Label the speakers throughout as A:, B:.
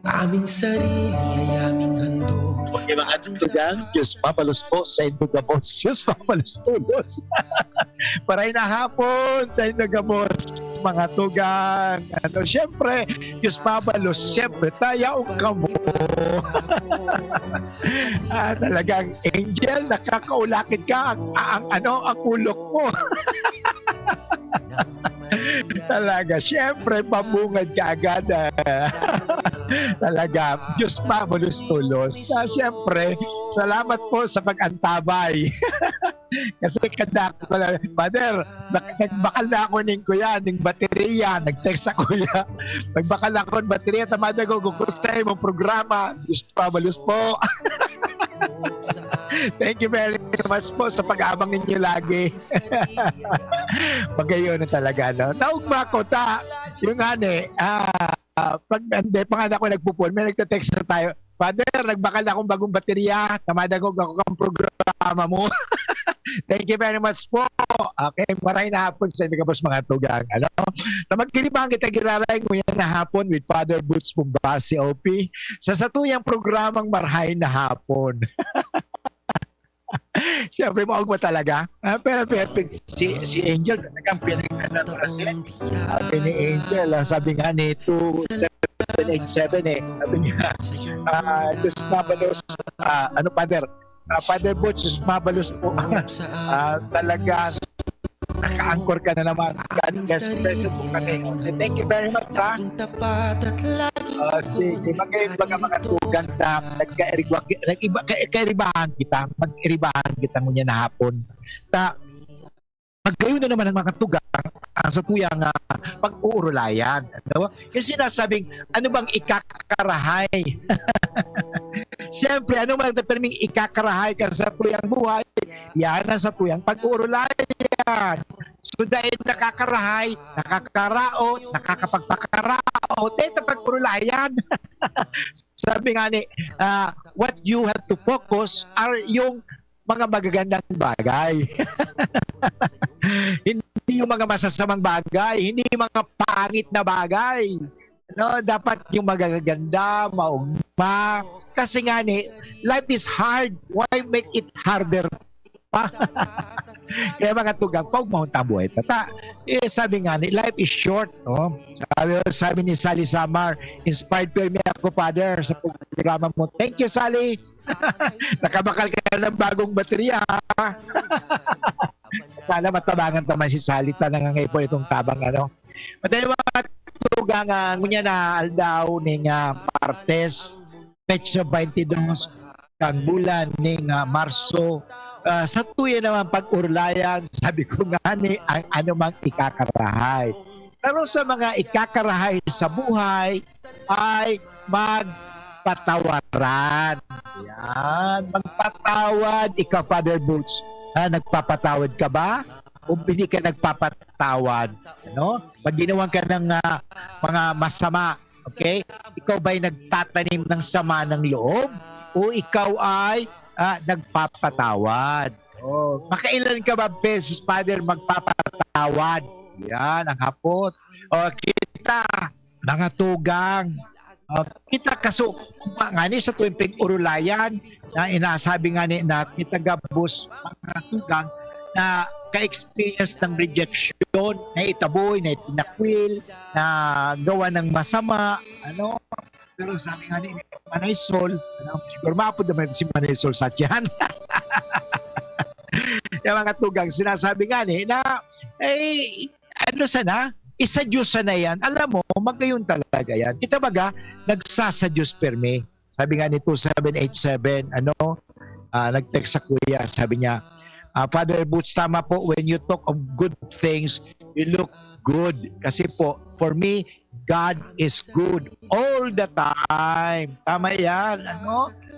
A: Aming sarili ay aming handog.
B: Okay, mga tugang, Diyos mapalos po sa inyo gabos. Diyos mapalos tulos. Paray na hapon sa inyo gabos, mga tugang. Siyempre, Diyos mapalos. Siyempre, tayo ang kamo. Talagang angel, nakakaulakit ka ang ulok mo. Talaga, siyempre, pabungad ka agad. Talaga, Diyos mabulos tulos. Siyempre, salamat po sa pag-antabay. Kasi kada ko lang, Father, nagbakal na ako ng kuya, ng baterya, nag-text ako kuya. Nagbakal ako ng baterya, tamada ko, gugustay mong programa. Diyos mabulos po. Thank you very much po sa pag-abang ninyo lagi. Magayon na talaga, no? Naugma ko, yung pag hindi pa nga ako nagpupul, may nagte-text na tayo, Father, nagbakal akong bagong baterya, tamadagog ako ang programa mo. Thank you very much po. Okay, maray na hapon sa inyo kapos mga tugang. Magkilibang kita giraray mo yan na hapon with Father Boots Pumbasi OP sa satuyang programang Marhay na Hapon. Siyempre, maog mo talaga. Pero si Angel, talagang pinagkanan mo kasi. Sabi ni Angel, sabi nga ni 2787 sabi niya, Diyos mabalos, Father? Father Butch, Diyos mabalos po. Talaga, naka-anchor ka na naman. God bless po kami. Thank you very much, ha? Sige, mga tugang na nagkairibahan kita, mag-iribahan kita ngunya na hapon. Magkayo na naman ang mga tugang sa tuyang pag-uurulayan. Kasi sinasabing, ano bang ikakarahay? Siyempre, ano man terming ikakarahay ka sa tuyang buhay? Yan ang sa tuyang pag-uurulayan. So dahil nakakarahay, nakakaraot, nakakapagpakaraot, ito pag-urulayan. Sabi nga ni, what you have to focus are yung mga magagandang bagay. Hindi yung mga masasamang bagay, hindi yung mga pangit na bagay. Dapat yung magaganda, maugma. Kasi nga ni, life is hard. Why make it harder pa? Kaya mga tugang, pag maunta buhay pa. Sabi nga ni, life is short. No? Sabi ni Sally Samar, inspired me ako, Father, sa programa mo. Thank you, Sally. Nakabakal ka ng bagong baterya. Sana matabangan naman si Sally. Nangangayon po itong tabang. Madali mga tugang, ngunya na aldaw ning Martes, Petsa 22, kang bulan ning Marso. Sa tuya naman pag-urlayan, sabi ko nga ni, ang anumang ikakarahay. Pero sa mga ikakarahay sa buhay, ay magpatawaran. Yan, magpatawad. Ikaw, Father Boots, nagpapatawad ka ba? O hindi ka nagpapatawad? Pag ginawan ka ng mga masama, okay? Ikaw ba'y nagtatanim ng sama ng loob? O ikaw ay nagpapatawad? Makailan ka ba beses, Father, magpapatawad? Yan, ang hapot. Kita, mga tugang, kita kaso, nga ni sa tuwing pag-urulayan, na inasabi nga ni na kita gabos, mga tugang, na ka-experience ng rejection, na itaboy, na itinakwil, na gawa ng masama, pero sabi nga ni Manay Sol, siguro mapod naman si Manay Sol sa tiyan. Yung mga tugang, sinasabi nga ni na, sana, isa Diyos sana yan. Alam mo, magayon talaga yan. Kita baga, nagsasa Diyos perme. Sabi nga ni 2787, nag-text sa kuya, sabi niya, Father Boots, tama po, when you talk of good things, you look good. Kasi po, for me, God is good all the time. Tama yan.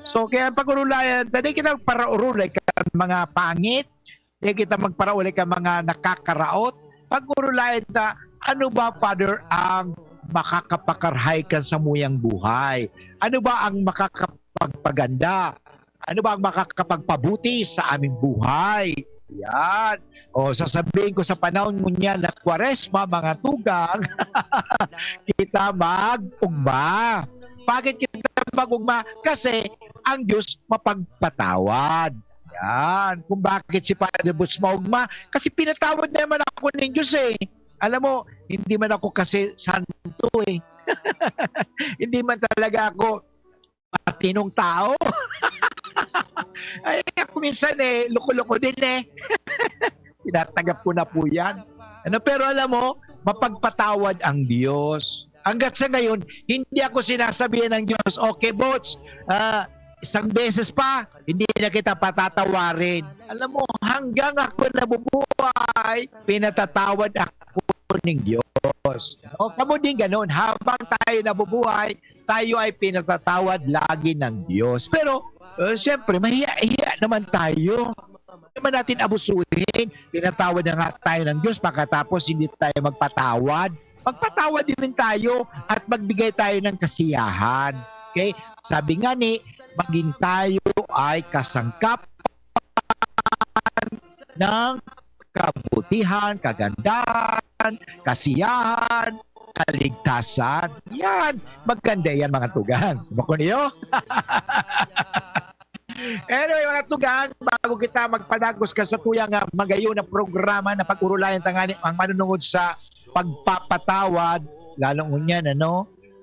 B: So, kaya pag-urulayan, hindi kita magparaulay ka mga pangit, hindi kita magparaulay ka mga nakakaraot. Pag-urulayan ta, ano ba, Father, ang makakapakarhay ka sa muyang buhay? Ano ba ang makakapagpaganda? Ano ba ang makakapagpabuti sa aming buhay? Yan. Sasabihin ko sa panahon mo niya na Kwaresma, mga tugang, kita mag-ugma. Bakit kita magugma? Kasi ang Diyos mapagpatawad. Yan. Kung bakit si Father Boots maugma? Kasi pinatawad naman ako ng Diyos eh. Alam mo, hindi man ako kasi santo eh. Hindi man talaga ako matinong tao. Ay, ako minsan eh, loko-loko din eh. Tinatanggap ko na po yan. Pero alam mo, mapagpatawad ang Diyos. Hanggat sa ngayon, hindi ako sinasabihan ng Diyos, okay, Boots, isang beses pa, hindi na kita patatawarin. Alam mo, hanggang ako nabubuhay, pinatatawad ako ng Diyos. O, kamo din ganun, habang tayo nabubuhay, tayo ay pinatatawad lagi ng Diyos. Pero, siyempre, mahiya naman tayo. Hindi naman natin abusuhin. Pinatawad na nga tayo ng Diyos, pagkatapos hindi tayo magpatawad. Magpatawad din tayo at magbigay tayo ng kasiyahan. Okay? Sabi nga ni, maging tayo ay kasangkapan ng kabutihan, kagandahan, kasiyahan, kaligtasan. Yan. Maganda yan mga tugang. Bako niyo? Anyway mga tugang, bago kita magpadagos ka sa tuyang magayon na programa na pag-urulayan tangani ang manunungod sa pagpapatawad, lalong unyan,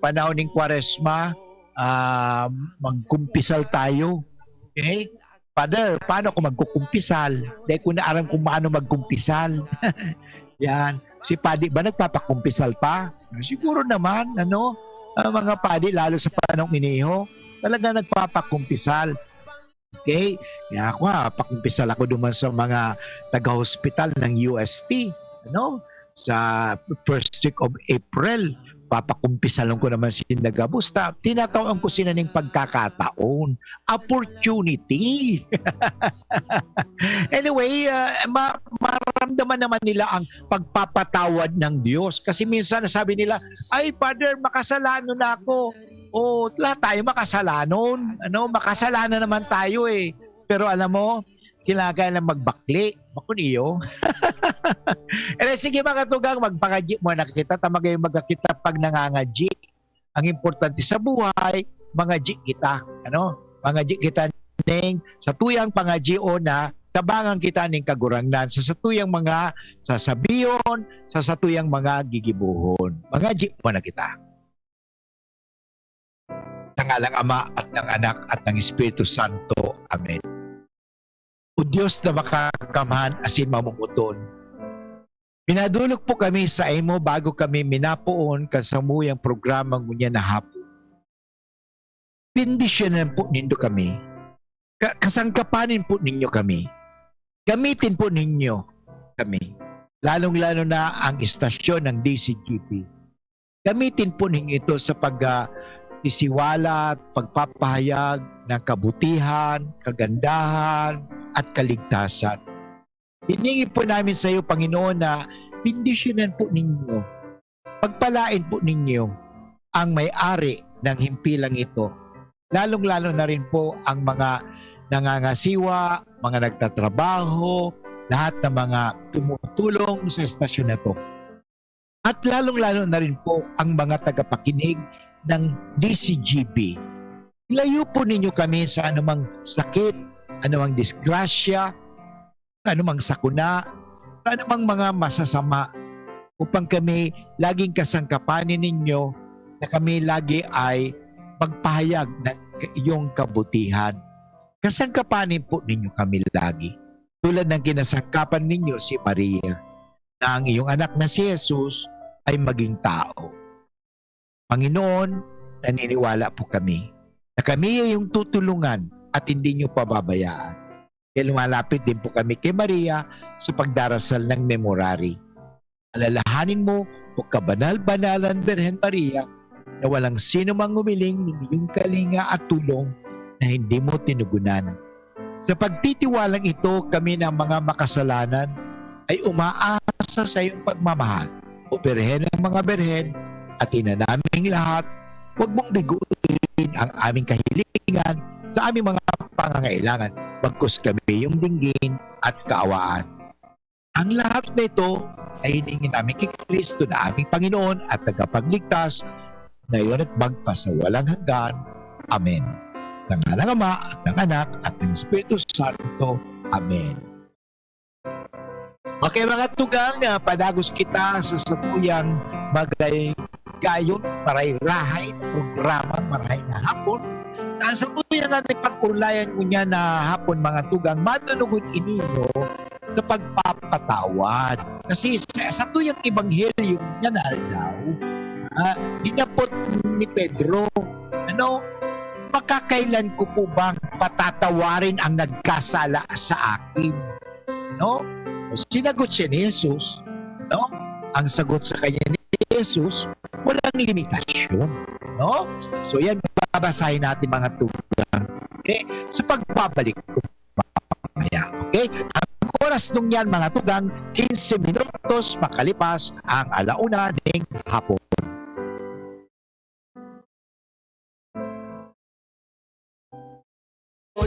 B: panahon ng Kwaresma, magkumpisal tayo. Okay? Father, paano ako magkukumpisal? Dahil ko na alam kung paano magkumpisal. Yan. Si Padi ba nagpapakumpisal pa? Siguro naman, mga Padi, lalo sa panahong iniho, talaga nagpapakumpisal. Okay? Kaya ako pakumpisal ako duman sa mga taga-hospital ng UST. Sa first week of April, papakumpisalon ko naman si Nagabusta. Tinatawag ko sila ng pagkakataon. Opportunity. Anyway, maramdaman naman nila ang pagpapatawad ng Diyos. Kasi minsan sabi nila, ay Father, makasalanan na ako. O, lahat tayo makasalanon. Makasalanan naman tayo eh. Pero alam mo, kailangan lang magbakli. Bakun iyo. Sige mga tugang, magpangadji mo na kita. Tamagay magkakita pag nangangadji. Ang importante sa buhay, mangadji kita. Mangadji kita ning sa tuyang pangadji o na tabangan kita ning kagurangnan. Sa tuyang mga sasabiyon, sa tuyang mga gigibuhon. Mangadji mo na kita. Tangalang Ama at ng Anak at ng Espiritu Santo. Amen. O Diyos na makakamhan asin mamumuton. Pinadulog po kami sa imo bago kami minapuon kasamuyang programa ngunya na hapon. Bendisyonan po nindo kami. Kasangkapanin po ninyo kami. Gamitin po ninyo kami. Lalong-lalo na ang istasyon ng DCGP. Gamitin po ninyo ito sa pag-isiwala at pagpapahayag ng kabutihan, kagandahan, at kaligtasan. Hiningi po namin sa iyo, Panginoon, na bendisyonan po ninyo, pagpalain po ninyo ang may-ari ng himpilang ito. Lalong-lalo na rin po ang mga nangangasiwa, mga nagtatrabaho, lahat ng mga tumutulong sa estasyon na ito. At lalong-lalo na rin po ang mga tagapakinig ng DCGB. Ilayo po ninyo kami sa anumang sakit, anumang disgrasya, anumang sakuna, anumang mga masasama upang kami laging kasangkapanin ninyo na kami lagi ay magpahayag ng iyong kabutihan. Kasangkapanin po ninyo kami lagi. Tulad ng kinasangkapan ninyo si Maria na ang iyong anak na si Jesus ay maging tao. Panginoon, naniniwala po kami na kami ay yung tutulungan at hindi nyo pababayaan. Kaya lumalapit din po kami kay Maria sa pagdarasal ng memorary. Alalahanin mo o kabanal-banalan Birhen Maria na walang sino mang umiling ng iyong kalinga at tulong na hindi mo tinugunan. Sa pagtitiwalang ito, kami ng mga makasalanan ay umaasa sa iyong pagmamahal. O Birhen ng mga Birhen at ina naming lahat, huwag mong biguin ang aming kahilingan sa aming mga pangangailangan, bagkus kami yung dinggin at kaawaan. Ang lahat na ito ay hiningin namin kay Kristo na aming Panginoon at tagapagligtas ngayon at magpasawalang hanggan. Amen. Ng ng Ama, at ng Anak, at ng Espiritu Santo. Amen. Okay mga tugang, padagos kita sa satuyang gayon maray-rahay programa maray na hapon. Sa tuyang nga pag-urlayan ko niya na hapon mga tugang, matunugon ininyo sa pagpapatawad. Kasi sa tuyang ebanghelyo niya na daw, hinapot ni Pedro, makakailan ko po bang patatawarin ang nagkasala sa akin? Sinagot siya ni Jesus, ang sagot sa kanya ni Jesus, walang limitasyon. So yan, babasahin natin mga tugang. Okay? Sa pagbabalik ko mamaya. Okay? Ang oras nung yan mga tugang, 15 minutos makalipas ang 1:00 ng hapon.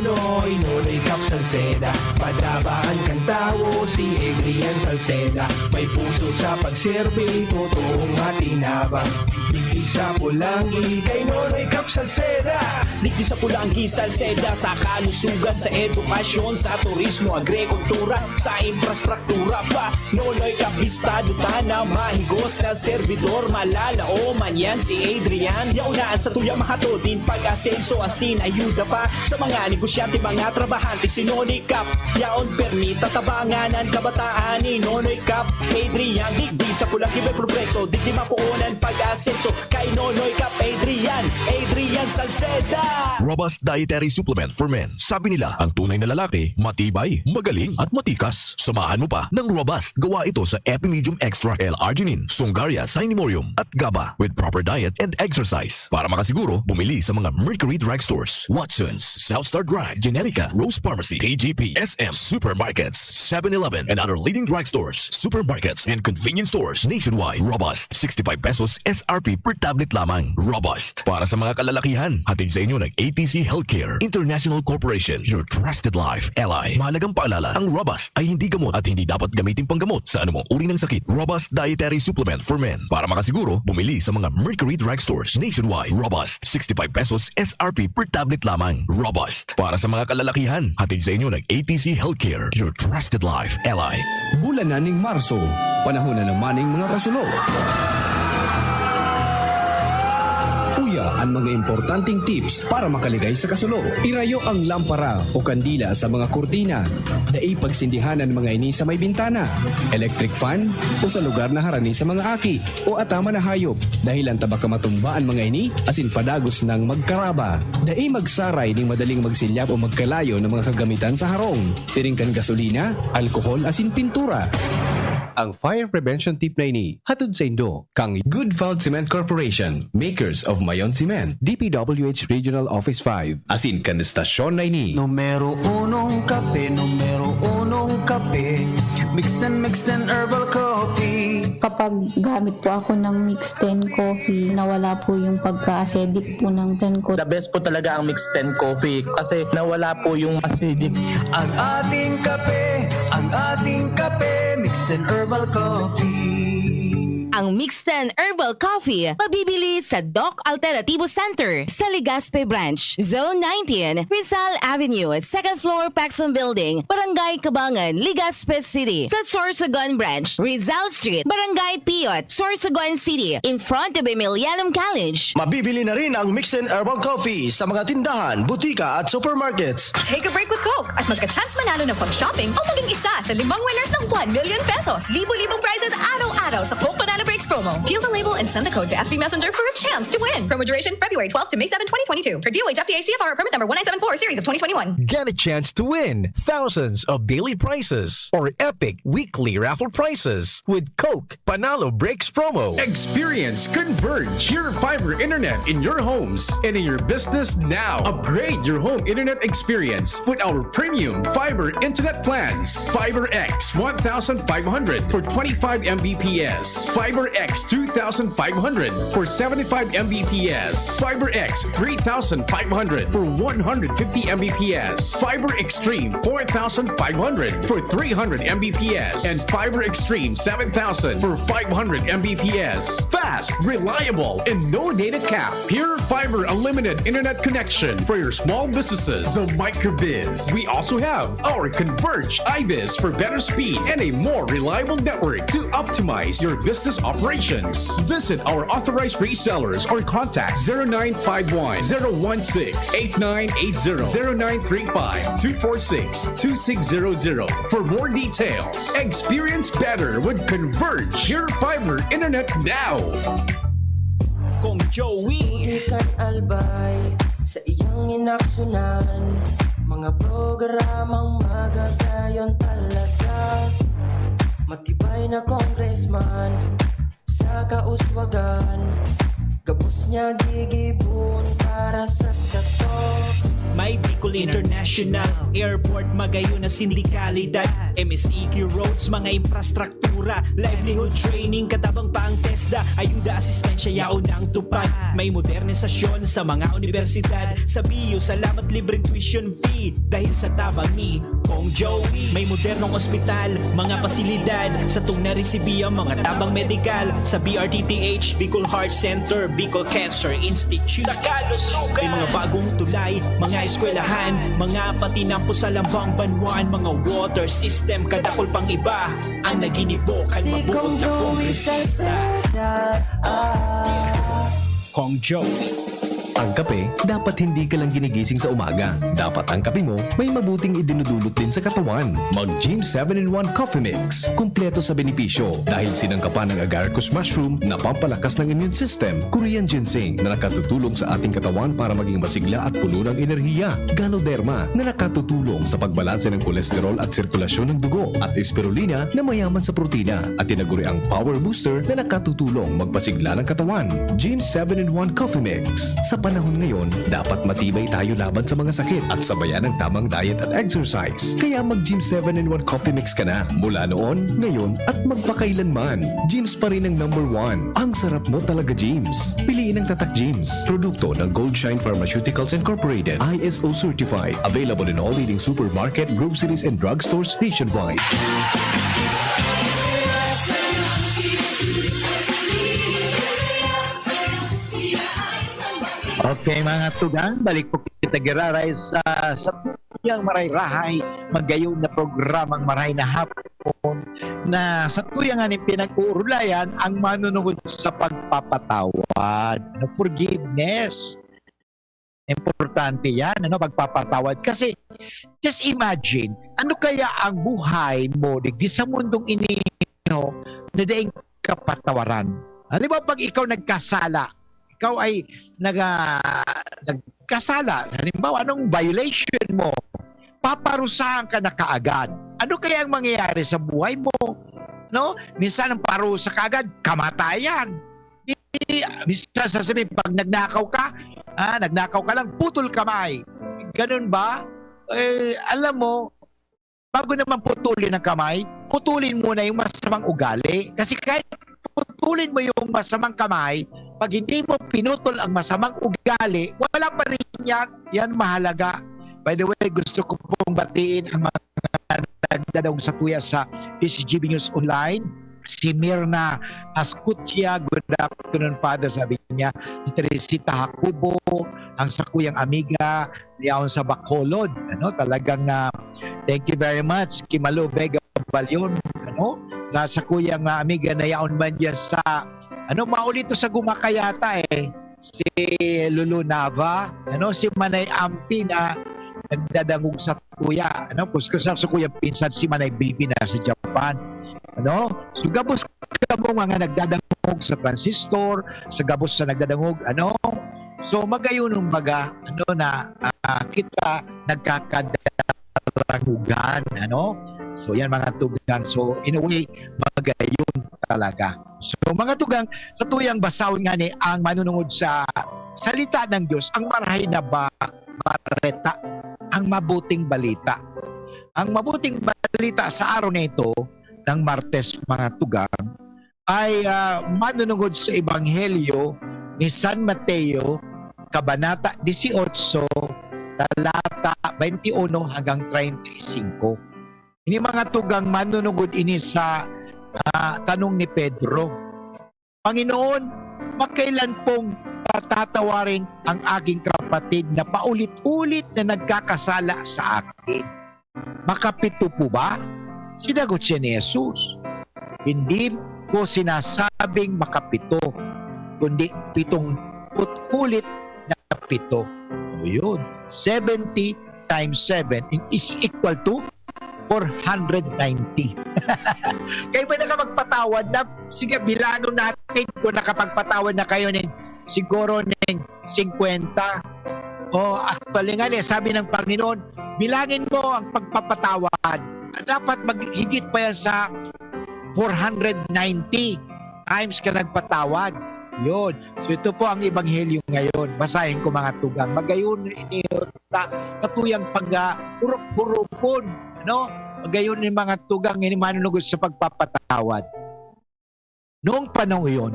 C: Nonoy Cap Salceda, padabaan kang tao si Adrian Salceda. May puso sa pagserbe, totoong matinabang. Digdi sa Pulangi, kay Nonoy Cap Salceda.
D: Digdi sa Pulangi, Salceda, sa kalusugan, sa edukasyon, sa turismo, agrikultura, sa infrastruktura pa. Nonoy Cap Vistado Tana, mahigos na servidor, malalao man yan si Adrian. Yaunaan sa tuyang mahatotin, pag-asenso, asin, ayuda pa sa mga negosyante, mga trabahante. Si Nonoy Cap, yaon permita, tabanganan, kabataan ni Nonoy Cap. Adrian, digdi sa Pulangi may progreso, digdi mapuunan, pag-asenso, kay Nonoy Cap. Adrian Salceda.
E: Robust Dietary Supplement for Men. Sabi nila, ang tunay na lalaki, matibay, magaling at matikas. Samahan mo pa ng Robust. Gawa ito sa Epimedium Extra L-Arginine, Sungaria Cinnamomum at GABA with proper diet and exercise. Para makasiguro, bumili sa mga Mercury Drugstores, Watson's, Southstar Drug, Generica, Rose Pharmacy, TGP, SM, Supermarkets, 7-Eleven, and other leading drugstores, supermarkets, and convenience stores nationwide. Robust, 65 pesos SRP per tablet lamang. Robust. Para sa mga kalalakihan, hatid sa inyo ng ATC Healthcare International Corporation, your trusted life ally. Mahalagang paalala, ang Robust ay hindi gamot at hindi dapat gamitin panggamot sa anumang uri ng sakit. Robust Dietary Supplement for Men. Para makasiguro, bumili sa mga Mercury Drugstores nationwide. Robust, 65 pesos SRP per tablet lamang. Robust. Para sa mga kalalakihan, hatid sa inyo ng ATC Healthcare, your trusted life ally.
C: Bulan na ning Marso, panahon na naman ng mga kasulog. Uya ang mga importanteng tips para makaligay sa kasulo. Irayo ang lampara o kandila sa mga kurtina. Naipagsindihan ang mga ini sa may bintana, electric fan o sa lugar na harani sa mga aki o atama na hayop. Dahil ang tabaka matumba ang mga ini asin padagos ng magkaraba. Dai magsaray ning madaling magsilyap o magkalayo ng mga kagamitan sa harong. Siringkan gasolina, alkohol asin pintura. Ang fire prevention tip na ini hatod sa Indo kang Good Vald Cement Corporation, makers of Mayon Cement, DPWH Regional Office 5, asin kan stasyon na ini.
F: Numero unong kape, mixed and herbal coffee.
G: Kapag gamit po ako ng mixed 10 coffee, nawala po yung pagka-acidic po ng 10 ko.
H: The best po talaga ang mixed 10 coffee kasi nawala po yung acidic.
F: Ang ating kape, mixed and herbal coffee.
I: Ang Mixten Herbal Coffee mabibili sa Doc Alternativo Center sa Legazpi Branch, Zone 19, Rizal Avenue, 2nd floor, Paxson Building, Barangay Cabangan, Legazpi City. Sa Sorsogon Branch, Rizal Street, Barangay Piot, Sorsogon City, in front of Emilianum College.
J: Mabibili na rin ang Mixed Herbal Coffee sa mga tindahan, butika at supermarkets.
K: Take a break with Coke at magka-chance manalo ng pag-shopping o maging isa sa 5 winners ng 1 million pesos. Libo-libong prizes araw-araw sa Coke Panalo Breaks promo. Peel the label and send the code to FB Messenger for a chance to win. Promo duration February 12 to May 7, 2022. For DOH FTA CFR permit number 1974 series of 2021.
L: Get a chance to win thousands of daily prizes or epic weekly raffle prizes with Coke Panalo Breaks promo.
C: Experience Converge, your fiber internet in your homes and in your business now. Upgrade your home internet experience with our premium fiber internet plans. Fiber X 1500 for 25 Mbps. Fiber FiberX 2500 for 75 Mbps. FiberX 3500 for 150 Mbps. Fiber Extreme 4500 for 300 Mbps. And Fiber Extreme 7000 for 500 Mbps. Fast, reliable, and no data cap. Pure Fiber Unlimited Internet connection for your small businesses. The Microbiz. We also have our Converge IBIZ for better speed and a more reliable network to optimize your business operations. Visit our authorized resellers or contact 0951 016 8980 0935 246 2600 for more details. Experience better with Converge Pure Fiber Internet now.
D: Kong Joey.
A: Ikan albay sa iyong inaksyonan, mga programang magagayon talaga. Matibay na congressman sa kauswagan, gabos niya gigibon para sa satok.
D: May Bicol International Airport, magayon na sindikalidad, MSEQ roads, mga infrastruktura, livelihood training, katabang pa ang TESDA, ayuda, asistensya, yaon ang tupad. May modernisasyon sa mga universidad, sa BIU, salamat libreng tuition fee, dahil sa tabang ni Kong Joey. May modernong ospital, mga pasilidad, sa tung naresibiya, mga tabang medical, sa BRTTH, Bicol Heart Center, Bicol Cancer Institute. May mga bagong tulay, mga eskwelahan, mga patinampo sa lambang banwaan, mga water system, kadakol pang iba ang naginibokan, mabuot na kongresista. Kong Joey.
C: Ang kape, dapat hindi ka lang ginigising sa umaga. Dapat ang kape mo may mabuting idinudulot din sa katawan. Mag-Gym 7-in-1 Coffee Mix. Kumpleto sa benepisyo dahil sinangkapan ng agaricus mushroom na pampalakas ng immune system, Korean ginseng na nakatutulong sa ating katawan para maging masigla at puno ng enerhiya, Ganoderma na nakatutulong sa pagbalanse ng kolesterol at sirkulasyon ng dugo, at Spirulina na mayaman sa protina, at tinaguri ang Power Booster na nakatutulong magpasigla ng katawan. Gym 7-in-1 Coffee Mix. Sa panahon ngayon, dapat matibay tayo laban sa mga sakit at sabayan ng tamang diet at exercise. Kaya mag-Gym 7-in-1 Coffee Mix ka na. Mula noon, ngayon, at magpakailanman. Gyms pa rin ang #1. Ang sarap mo talaga, Gyms. Piliin ang Tatak Gyms. Produkto ng Goldshine Pharmaceuticals Incorporated. ISO certified. Available in all leading supermarket, groceries, and drugstores nationwide.
B: Okay mga tugang, balik po kita giraray sa tuyang maray-rahay, magayon na programang maray na hapon na sa tuyang aning pinag-uurulayan ang manunungod sa pagpapatawad, no, forgiveness. Importante yan, ano, pagpapatawad. Kasi, just imagine, ano kaya ang buhay mo digdi sa mundong ini, no, na daing kapatawaran. Di ba pag ikaw nagkasala, ikaw ay nagkasala, halimbawa, anong violation mo? Paparusahan ka na kaagad. Ano kaya ang mangyayari sa buhay mo? No? Minsan ang parusa kaagad, kamatayan. Minsan sasabihin, pag nagnakaw ka lang, putol kamay. Ganun ba? Alam mo, bago naman putulin ang kamay, putulin muna yung masamang ugali. Kasi kahit putulin mo yung masamang kamay, pag hindi mo pinutol ang masamang ugali, wala pa rin yan. Yan mahalaga. By the way, gusto ko pong batiin ang mga nagdadaong sa tuya sa PCGB News Online. Si Mirna Ascutia, good afternoon, Father, sabi niya. Si Teresita Hakubo, ang sakuyang amiga, niyaon sa Bacolod. Ano, talagang thank you very much. Kimalo Vega Balyon, ano, sa sakuyang amiga na yaon man dyan sa maulito sa Gumakayata si Lulu Nava, si Manay Ampi na nagdadangog sa tuya, kuskusa sa kuyang pinsan si Manay Bibi na sa Japan, so gabos ka mo mga nagdadangog sa transistor, sa gabos sa nagdadangog, so magayunong baga, kita nagkakadarangugan, so yan mga tugang, so in a way, magayon talaga. So mga tugang, sa tuyang basawin nga ni ang manunungod sa salita ng Diyos, ang marahay na bareta, ang mabuting balita. Ang mabuting balita sa araw na ito ng Martes, mga tugang, ay manunungod sa Ebanghelyo ni San Mateo, Kabanata 18, talata 21 hanggang 35. Ini mga tugang manunugod ini sa tanong ni Pedro. Panginoon, magkailan pong patatawarin ang aking kapatid na paulit-ulit na nagkakasala sa akin? Makapito po ba? Sinagot siya ni Jesus. Hindi ko sinasabing makapito, kundi 70 ulit na 7. O yun, 70 times 7 is equal to 490. Kayo ba magpatawad na? Sige, bilangin natin kung nakapagpatawad na kayo ng siguro ng 50. O actually nga sabi ng Panginoon, bilangin mo ang pagpapatawad. Dapat maghigit pa yan sa 490 times ka nagpatawad. Yun. So ito po ang Ebanghelyo ngayon. Basahin ko mga tugang. Magayon sa tuyang pag-hurupon. No? Magayon ni mga tugang ini manunugod sa pagpapatawad. Noong panahon iyon,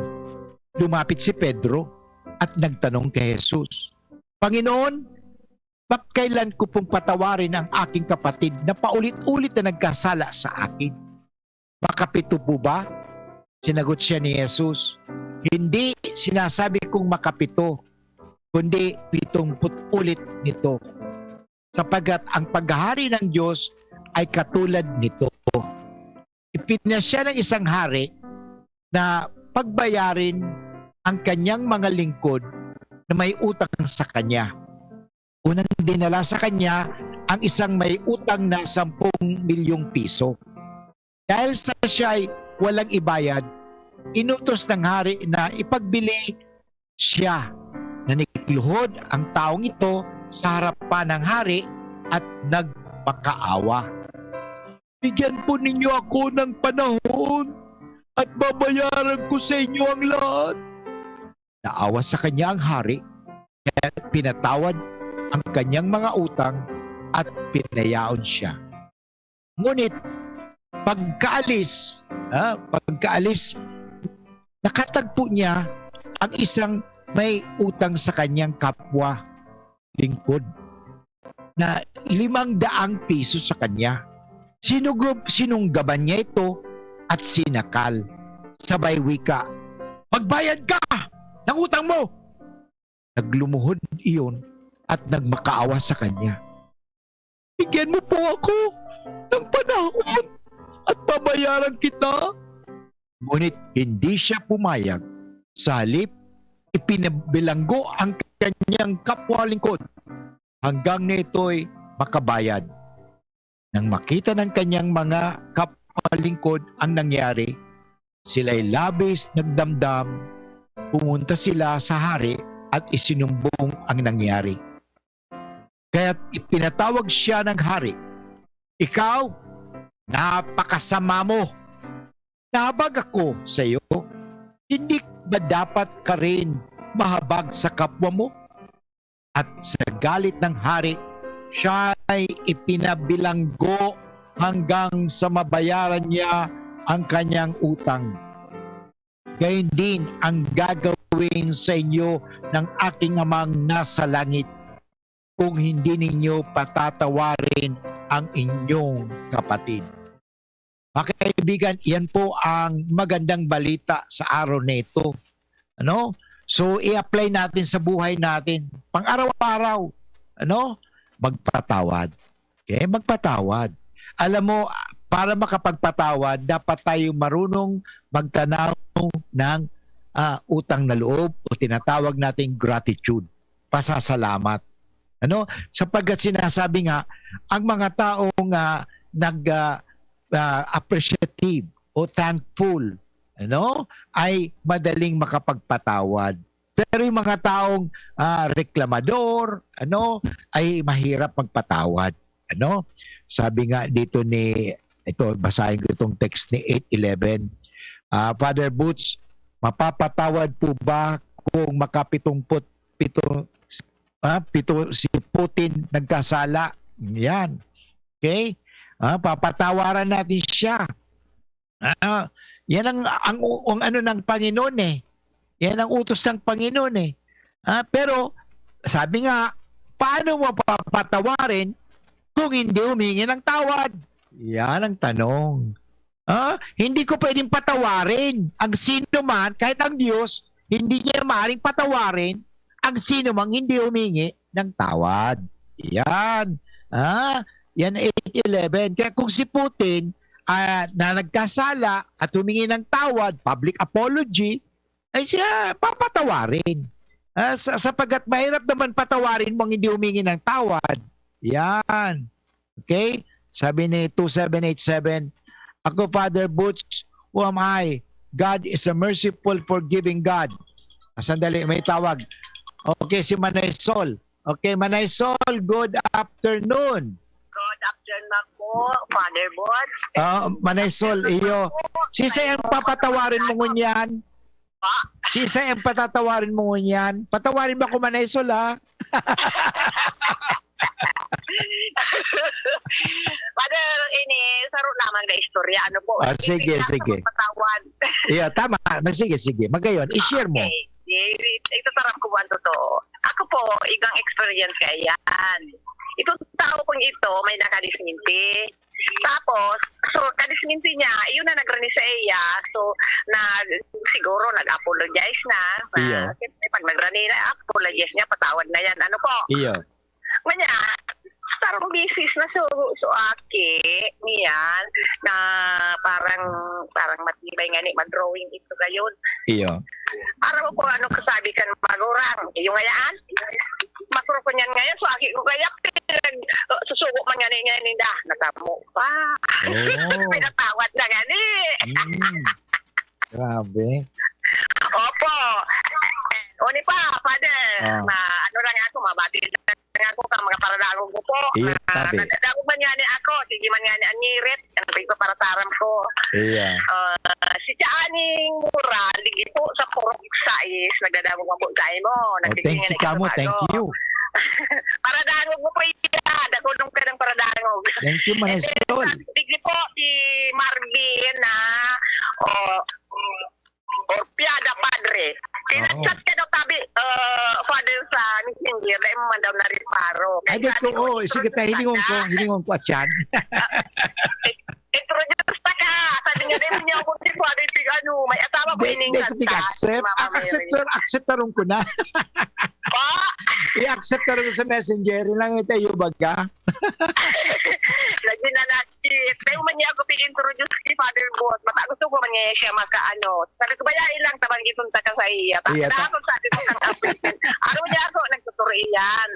B: lumapit si Pedro at nagtanong kay Jesus, Panginoon, kailan ko pong patawarin ang aking kapatid na paulit-ulit na nagkasala sa akin? Makapito po ba? Sinagot siya ni Jesus, hindi sinasabi kong makapito, kundi 70 ulit nito. Sapagat ang paghahari ng Diyos ay katulad nito. Ipinasya ng isang hari na pagbayarin ang kanyang mga lingkod na may utang sa kanya. Unang dinala sa kanya ang isang may utang na 10 milyong piso. Dahil sa siya ay walang ibayad, inutos ng hari na ipagbili siya. Nanikluhod ang taong ito sa harapan ng hari at nagpakaawa. Bigyan po ninyo ako ng panahon at babayaran ko sa inyo ang lahat. Naawa sa kanya ang hari at pinatawad ang kanyang mga utang at pinayaon siya. Ngunit pagkaalis, nakatagpo niya ang isang may utang sa kanyang kapwa lingkod na 500 piso sa kanya. Sinunggaban niya ito at sinakal. Sabay wika, magbayad ka ng utang mo! Naglumuhod iyon at nagmakaawa sa kanya. Bigyan mo po ako ng panahon at babayaran kita. Ngunit hindi siya pumayag. Sa halip, ipinabilanggo ang kanyang kapwa lingkod hanggang na ito'y makabayad. Nang makita ng kanyang mga kapwa lingkod ang nangyari, sila'y labis nagdamdam. Pumunta sila sa hari at isinumbong ang nangyari. Kaya't ipinatawag siya ng hari, ikaw, napakasama mo. Nahabag ako sa iyo. Hindi ba dapat ka rin mahabag sa kapwa mo? At sa galit ng hari, siya ay ipinabilanggo hanggang sa mabayaran niya ang kanyang utang. Gayun din ang gagawin sa inyo ng aking amang nasa langit kung hindi ninyo patatawarin ang inyong kapatid. Mga kaibigan, yan po ang magandang balita sa araw na ito. Ano? So, i-apply natin sa buhay natin. Pang-araw-araw. Ano? Magpatawad. Okay? Magpatawad. Alam mo, para makapagpatawad, dapat tayo marunong magtanaw ng utang na loob o tinatawag nating gratitude. Pasasalamat. Ano? Sapagkat sinasabi nga, ang mga taong appreciative o thankful, ay madaling makapagpatawad. Pero yung mga taong reklamador, ay mahirap magpatawad. Sabi nga dito basahin ko itong text ni 8:11. Father Boots, mapapatawad po ba kung si Putin nagkasala? Yan. Okay? Papatawaran natin siya. Yan ang ano ng Panginoon eh. Yan ang utos ng Panginoon eh. Pero sabi nga, paano mo papatawarin kung hindi humingi ng tawad? Yan ang tanong. Hindi ko pwedeng patawarin ang sino man, kahit ang Diyos, hindi niya maaaring patawarin ang sino mang hindi humingi ng tawad. Yan. Yan 8:11. Kaya kung si Putin na nagkasala at humingi ng tawad, public apology, ay siya papatawarin. Sapagat mahirap naman patawarin mong hindi humingi ng tawad. Yan. Okay? Sabi ni 2787, ako, Father Butch, who am I? God is a merciful, forgiving God. Sandali, may tawag. Okay, si Manay Sol. Okay, Manay Sol, good afternoon.
M: Good afternoon po, Father Butch.
B: Manay Sol, iyo. Sisay ang papatawarin mo ngunyan? Sisay ang patatawarin mo ngunyan? Patawarin mo ako, Manay Sol, ha?
M: Father, ini saro lamang na istorya. Ano po?
B: Sige.
M: Patawad.
B: Iya, tama. Sige. Magayon, i-share mo.
M: Okay. Ito sarap ko ba to? Ako po, igang experience kaya yan. Itong tao pong ito, may nakadisminti. Tapos, so, kadisminti niya, yun na nagrani sa iya. So, siguro nag-apologize na. Siyempre, pag nagrani na, apologize niya, patawad na yan. Ano po?
B: Iyo.
M: Kanya, sarong bisis na so aki niyan na parang matibay nga ni mag-drawing ito gayon.
B: Iyo.
M: Para ko ano kasabi kan magurang. Yung ngayaan, masuro ko niyan ngayon, so aki ko kaya susuko man nga ninda. Natamo pa. Pinatawad na nga ni.
B: Grabe.
M: Opo. Oni pa, Father. Ano lang ako, mabati lang ako kang mga paradalo ko po.
B: Iya, sabi.
M: Nadako man nga ni ako, sige man nga ni Anyirit, ano pa ito para taram ko.
B: Iya.
M: Si Tianing Mura, ligi po sa Purok Sais, nagdadamo mo po tayo mo.
B: Thank you, Kamo. Thank you.
M: Paradangog mo po iya, dagulong ka ng paradangog.
B: Thank you, Marisol.
M: Ligi po si Marvin na, Piada Padre. Kinachat ka daw tabi, Father sa Messenger, dahil mo man daw na rin paro.
B: Ay, dito, sige tayo, hiningon ko at yan.
M: Introduce ka. Sabi nga din niya ako si Father, may asawa ko hining kanta.
B: Accept tarong ko na. I-accept tarong sa Messenger, lang ito yung baga.
M: Lagi na nakit. Tayo man niya ako pig-introduce si Father Bot. Mata gusto ko man niya siya makaano. Sabi ko, bayain lang, tabang gitunta ka sa iya. Tapos ako sa atin mo kang apin. Ano niya ako, nagtuturo iyan.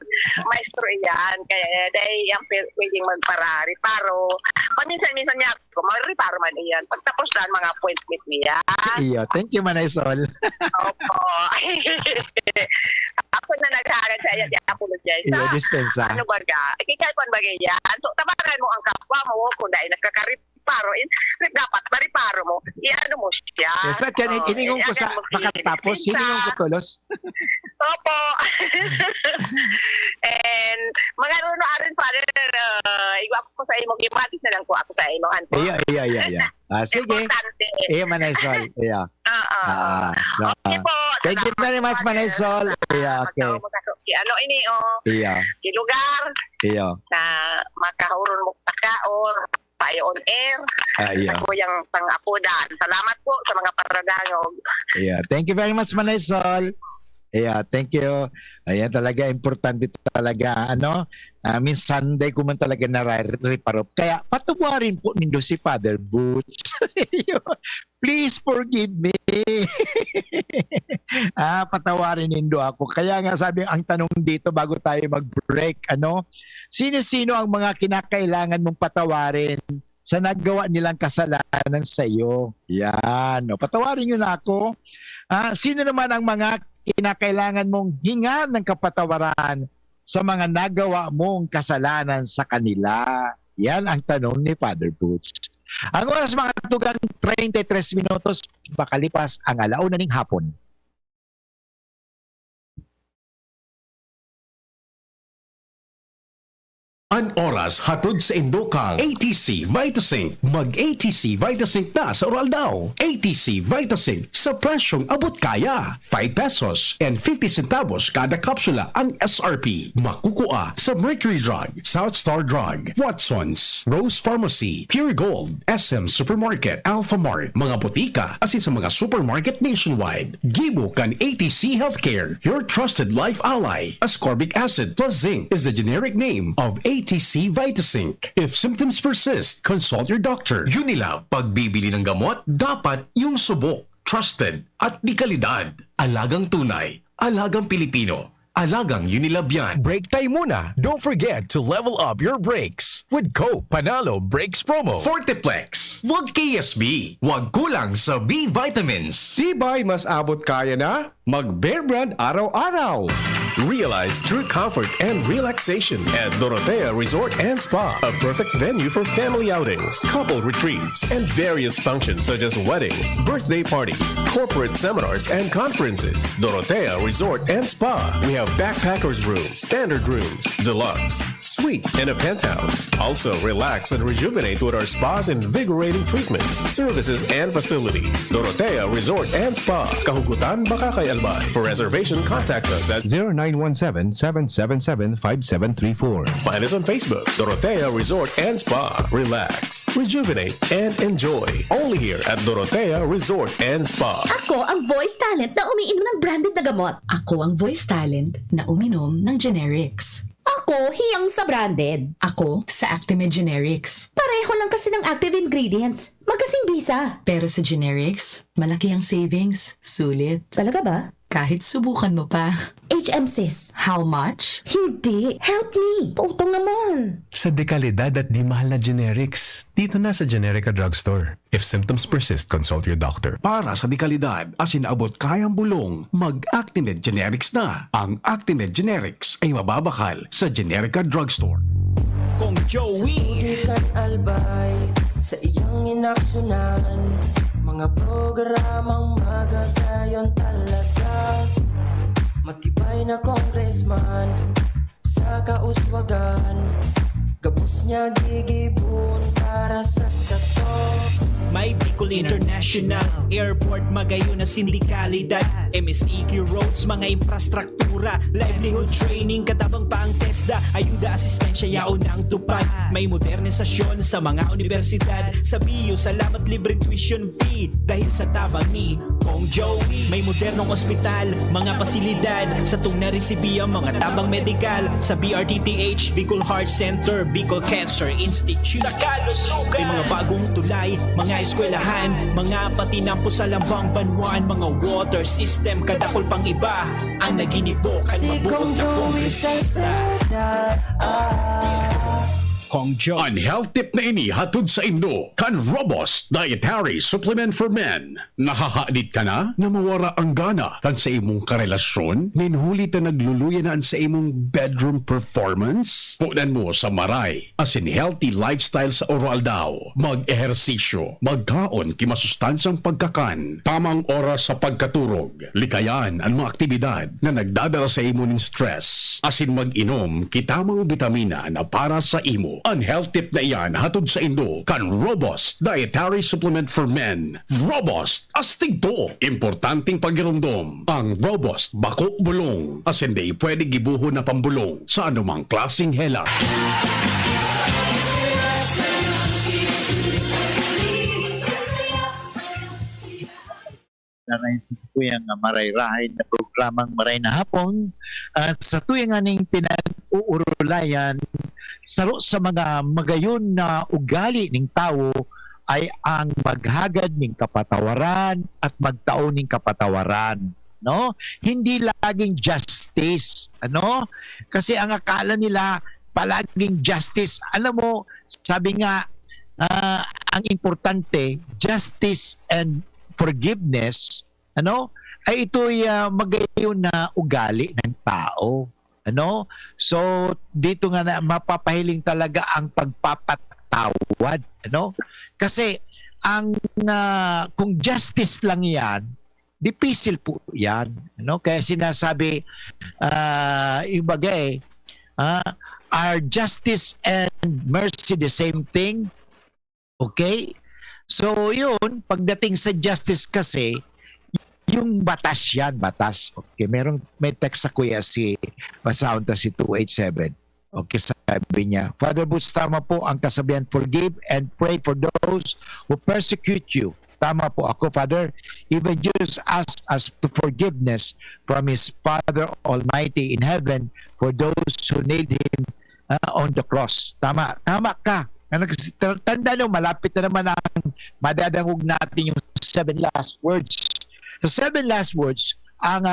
M: Maestro iyan. Kaya dahil yung pwedeng magparari. Paro, paminsan-minsan niya ako, mag-reparo man iyan. Pagtapos lang mga appointment niya.
B: Iyo, thank you, Manay Sol.
M: Opo. Ako na naghahagan sa iya, apologize.
B: Iyo, dispensa.
M: Ano baga? Ikikalpan bagay yan. So, tabakan mo ang kapwa mo kung dahil nagkakariparo, dapat mariparo mo. Iano mo siya.
B: Yes, at yan, iningon ko sa makatapos, hiningon ko tulos.
M: Opo. And, mga runo-arin pa rin, igwa ko sa imong imatis na lang ko ako sa imong anto.
B: Iya. Sige. Iya, Manay Sol. Iya.
M: Okay po.
B: Thank you very much, Manay Sol. Iya, okay.
M: Ano ini,
B: Iya.
M: lugar
B: Iya.
M: na makahuron mo taka or tayo on air.
B: Iya.
M: Ako yung pang-apudan. Salamat po sa mga paradangog.
B: Iya. Thank you very much, Manay Sol. Yeah, thank you. Ayan talaga, importante talaga. Minsan day ko man talaga na-reparop. Kaya patawarin po nindo si Father Butch. Please forgive me. Patawarin nindo ako. Kaya nga sabi, ang tanong dito bago tayo mag-break, sino-sino ang mga kinakailangan mong patawarin sa nagawa nilang kasalanan sa iyo? Yan. Patawarin nyo na ako. Sino naman ang mga kinakailangan mong hingan ng kapatawaran sa mga nagawa mong kasalanan sa kanila? Yan ang tanong ni Father Butch. Ang oras mga tugang 33 minutos, makalipas ang 1:00 ng hapon.
C: An oras hatod sa Indokang ATC Vitasync. Mag-ATC Vitasync na sa oral daw. ATC Vitasync sa presyong abot kaya. 5 pesos and 50 centavos kada kapsula ang SRP. Makukuha sa Mercury Drug, South Star Drug, Watson's, Rose Pharmacy, Pure Gold, SM Supermarket, Alpha Mart, mga butika, asin sa mga supermarket nationwide. Gibo kan ATC Healthcare, your trusted life ally. Ascorbic acid plus zinc is the generic name of ATC Vitasync. If symptoms persist, consult your doctor. Unilab, pagbibili ng gamot, dapat yung subok, trusted at di kalidad. Alagang tunay, alagang Pilipino, alagang Unilab yan.
L: Break time muna. Don't forget to level up your brakes with Coke Panalo Brakes Promo.
C: Forteplex, wag KSB, wag kulang sa B vitamins.
J: Tibay mas abot kaya na? Mag-Bear Brand araw-araw.
N: Realize true comfort and relaxation at Dorotea Resort and Spa, a perfect venue for family outings, couple retreats, and various functions such as weddings, birthday parties, corporate seminars, and conferences. Dorotea Resort and Spa. We have backpackers rooms, standard rooms, deluxe, suite, and a penthouse. Also, relax and rejuvenate with our spas and invigorating treatments, services, and facilities. Dorotea Resort and Spa, Kahugutan, Bakakay, Albay. For reservation, contact us at
C: 0917-777-5734.
N: Find us on Facebook, Dorotea Resort and Spa. Relax, rejuvenate, and enjoy. Only here at Dorotea Resort and Spa.
K: Ako ang voice talent na umiinom ng branded na gamot. Ako ang voice talent na uminom ng generics. Ako, hiyang sa branded. Ako, sa Actimel Generics. Pareho lang kasi ng active ingredients. Magkasing bisa. Pero sa generics, malaki ang savings. Sulit. Talaga ba? Kahit subukan mo pa. HM sis. How much? Hindi. Help me. Pautong naman.
N: Sa dekalidad at di mahal na generics, dito na sa Generica Drugstore. If symptoms persist, consult your doctor.
C: Para sa dekalidad at sinaabot kayang bulong, mag-Actimel Generics na. Ang Actimel Generics ay mababakal sa Generica Drugstore.
D: Kung Joey
A: albay sa iyong inaksyonan, mga programang magagayon talaga. Matibay na congressman sa kauswagan, gabos niya gigibon para sa kato.
D: May Bicol International Airport, magayon na sindikalidad, MSEQ roads, mga infrastruktura, livelihood training, katabang pang TESDA, ayuda, asistensya, yaon ang tupad. May modernisasyon sa mga universidad, sa BIO, salamat libre tuition fee, dahil sa tabang ni Kong Joey. May modernong ospital, mga pasilidad, sa tung naresibiya, mga tabang medical, sa BRTTH, Bicol Heart Center, Bicol Cancer Institute. May mga bagong tulay, mga eskwelahan, mga patinampo sa lambang banwan, mga water system, kadakol pang iba ang naginibokan, mabukod na kongresista. Kong John.
C: Ang health tip na ini hatod sa Indo, kan Robust Dietary Supplement for Men. Nahahalit ka na na mawara ang gana kan sa imong karelasyon? Ninhuli ta nagluluyanaan sa imong bedroom performance? Punan mo sa maray, asin healthy lifestyle sa oral daw. Mag-ehersisyo, magkaon kimasustansang pagkakan, tamang oras sa pagkaturog, likayan ang mga aktibidad na nagdadala sa imo ng stress, asin mag-inom kitamang bitamina na para sa imo. Ang health tip na iyan hatod sa Indo kan Robust Dietary Supplement for Men. Robust, astig to. Importanteng pagirumdom. Ang Robust, bako bulong. As hindi pwede gibuho na pambulong sa anumang klaseng hela.
B: Naray sa tuyang maray-rahay na programang Maray na Hapon at sa tuyang aning pinag-uurulayan saro sa mga magayon na ugali ng tao ay ang maghagad ng kapatawaran at magtaon ng kapatawaran, no? Hindi laging justice, ano? Kasi ang akala nila palaging justice. Alam mo, sabi nga ang importante, justice and forgiveness, ano? Ay ito'y magayon na ugali ng tao. Ano? So dito nga na mapapahiling talaga ang pagpapatawad, ano? Kasi ang kung justice lang 'yan, difficile po 'yan, ano? Kaya sinasabi yung bagay Are justice and mercy the same thing? Okay? So yun, pagdating sa justice kasi, yung batas yan, batas. Okay, may text sa kuya si Masaunta si 287. Okay, sabi niya, Father Boots, tama po ang kasabihan, forgive and pray for those who persecute you. Tama po ako, Father. Even Jesus asked us to forgiveness from His Father Almighty in heaven for those who nailed Him on the cross. Tama ka. Tanda nyo, malapit na naman ang madadangog natin yung 7 last words. Sa 7 last words, ang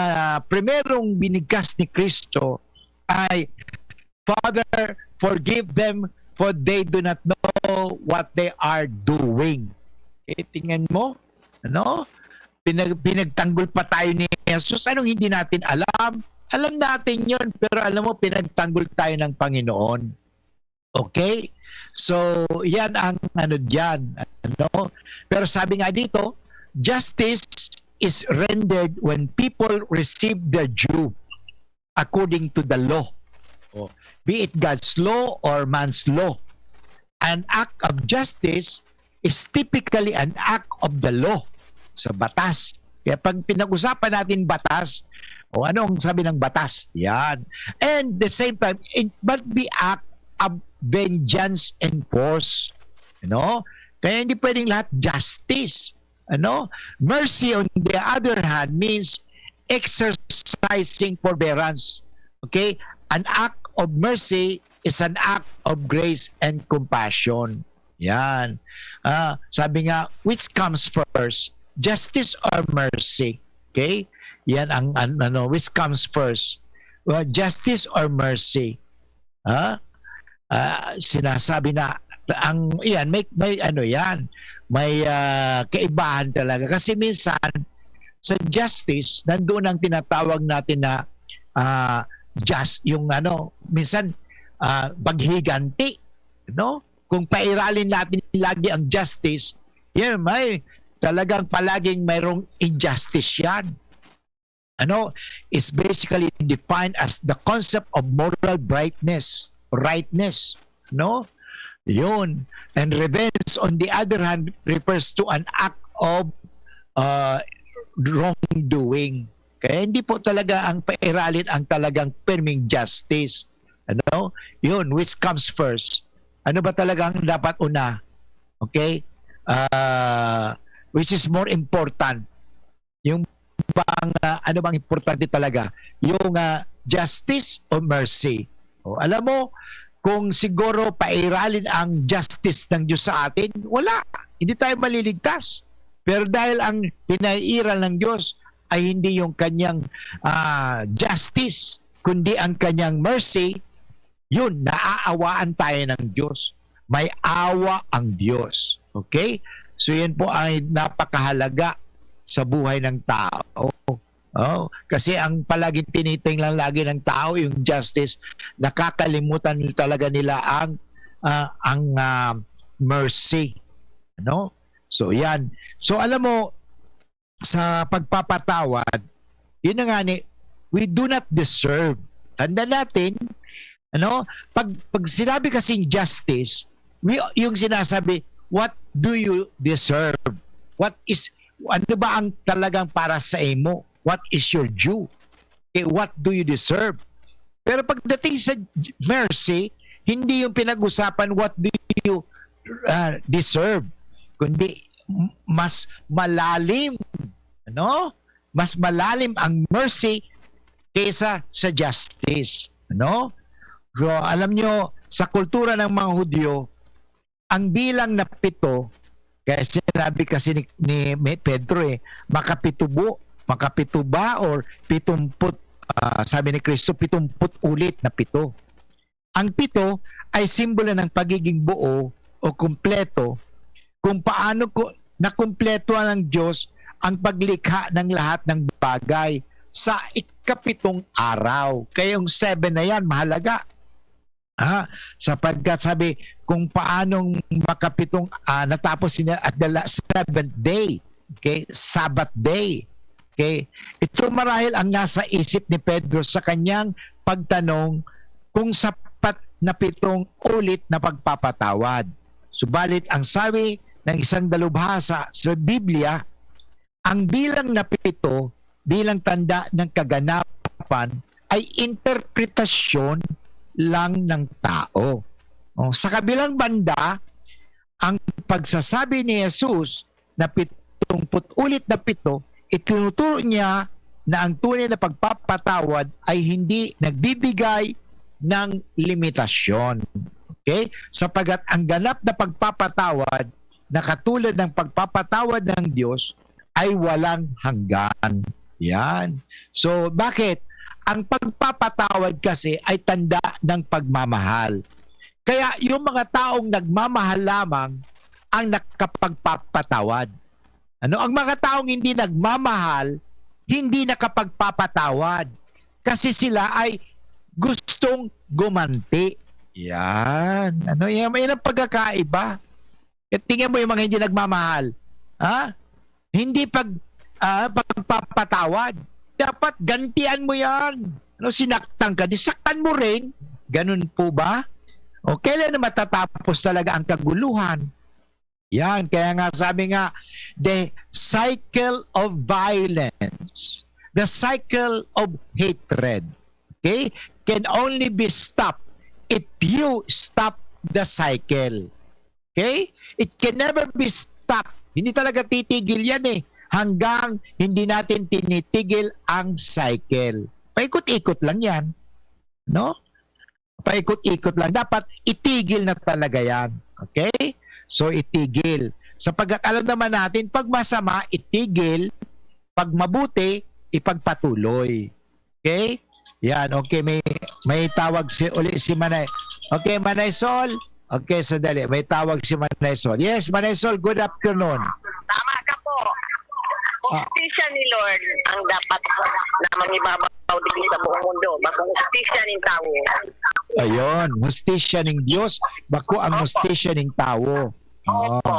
B: primerong binigkas ni Kristo ay, Father, forgive them for they do not know what they are doing. Tingnan mo, pinagtanggol pa tayo ni Jesus. Anong hindi natin alam? Alam natin yon, pero alam mo, pinagtanggol tayo ng Panginoon. Okay? So, yan ang dyan. Pero sabi nga dito, justice is rendered when people receive their due according to the law. Be it God's law or man's law. An act of justice is typically an act of the law, sa batas. Kaya pag pinag-usapan natin batas, anong sabi ng batas? Yan. And the same time, it must be act of vengeance and force. Kaya hindi pwedeng lahat justice. Mercy, on the other hand, means exercising forbearance. Okay? An act of mercy is an act of grace and compassion. Yan. Sabi nga, which comes first? Justice or mercy? Okay? Yan ang which comes first? Justice or mercy? Sinasabi na yan may may kaibahan talaga kasi minsan sa justice nandoon ang tinatawag natin na just yung minsan paghiganti, kung pairalin natin lagi ang justice, yan may talagang palaging mayroong injustice yan. Is basically defined as the concept of moral rightness. Yun. And revenge, on the other hand, refers to an act of wrongdoing. Kaya hindi po talaga ang pairalin ang talagang perming justice. Yun, which comes first. Ano ba talagang dapat una? Okay? Which is more important? Yung ano bang importante talaga? Yung justice o mercy? Alam mo, kung siguro pairalin ang justice ng Diyos sa atin, wala. Hindi tayo maliligtas. Pero dahil ang pinairal ng Diyos ay hindi yung kanyang justice, kundi ang kanyang mercy, yun, naaawaan tayo ng Diyos. May awa ang Diyos. Okay? So yan po ay napakahalaga sa buhay ng tao. Kasi ang palaging tinitingnan lagi ng tao yung justice, nakakalimutan talaga nila ang mercy. So yan. So alam mo, sa pagpapatawad, yun na nga we do not deserve. Tanda natin, pag sinabi kasing justice, yung sinasabi, what do you deserve? Ano ba ang talagang para sa imo? What is your due? What do you deserve? Pero pagdating sa mercy, hindi yung pinag-usapan what do you deserve, kundi mas malalim, mas malalim ang mercy kaysa sa justice. So, alam nyo, sa kultura ng mga Hudyo, ang bilang na 7, kaya sinabi kasi ni Pedro makapito ba or 70, sabi ni Kristo 70 ulit na 7. Ang 7 ay simbolo ng pagiging buo o kumpleto, kung paano nakumpletuhan ng Diyos ang paglikha ng lahat ng bagay sa ika-7 araw. Kaya yung 7 na yan mahalaga. Sapagkat sabi kung paanong makapitong natapos niya at the 7th day. Okay? Sabbath day. Okay? Ito marahil ang nasa isip ni Pedro sa kanyang pagtanong kung sapat na 7 ulit na pagpapatawad. Subalit ang sabi ng isang dalubhasa sa Biblia, ang bilang na 7 bilang tanda ng kaganapan ay interpretasyon lang ng tao. Sa kabilang banda, ang pagsasabi ni Jesus na 70 ulit na 7, itinuturo niya na ang tunay na pagpapatawad ay hindi nagbibigay ng limitasyon. Okay? Sapagat ang ganap na pagpapatawad na katulad ng pagpapatawad ng Diyos ay walang hanggan. Yan. So, bakit? Ang pagpapatawad kasi ay tanda ng pagmamahal. Kaya yung mga taong nagmamahal lamang ang nakapagpapatawad. Ang mga taong hindi nagmamahal, hindi nakapagpapatawad. Kasi sila ay gustong gumanti. Yan. Yan ang pagkakaiba. At tingnan mo yung mga hindi nagmamahal. Hindi pagpapatawad. Dapat gantian mo yan. Sinaktan ka, disaktan mo rin. Ganun po ba? O kailan na matatapos talaga ang kaguluhan? Yan, kaya nga sabi nga, the cycle of violence, the cycle of hatred, okay, can only be stopped if you stop the cycle. Okay? It can never be stopped. Hindi talaga titigil yan hanggang hindi natin tinitigil ang cycle. Paikot-ikot lang yan. No? Paikot-ikot lang. Dapat itigil na talaga yan. Okay? So, itigil. Sapagkat alam naman natin, pag masama, itigil. Pag mabuti, ipagpatuloy. Okay? Yan. Okay, may tawag uli si Manay. Okay, Manay Sol. Okay, sandali. May tawag si Manay Sol. Yes, Manay Sol, good afternoon.
M: Tama ka po. Hustisya ni Lord ang dapat na mangibabaw din sa buong mundo. Bako hustisya ng tao.
B: Ayun, hustisya ng Diyos, bako ang hustisya ng tao.
M: Opo.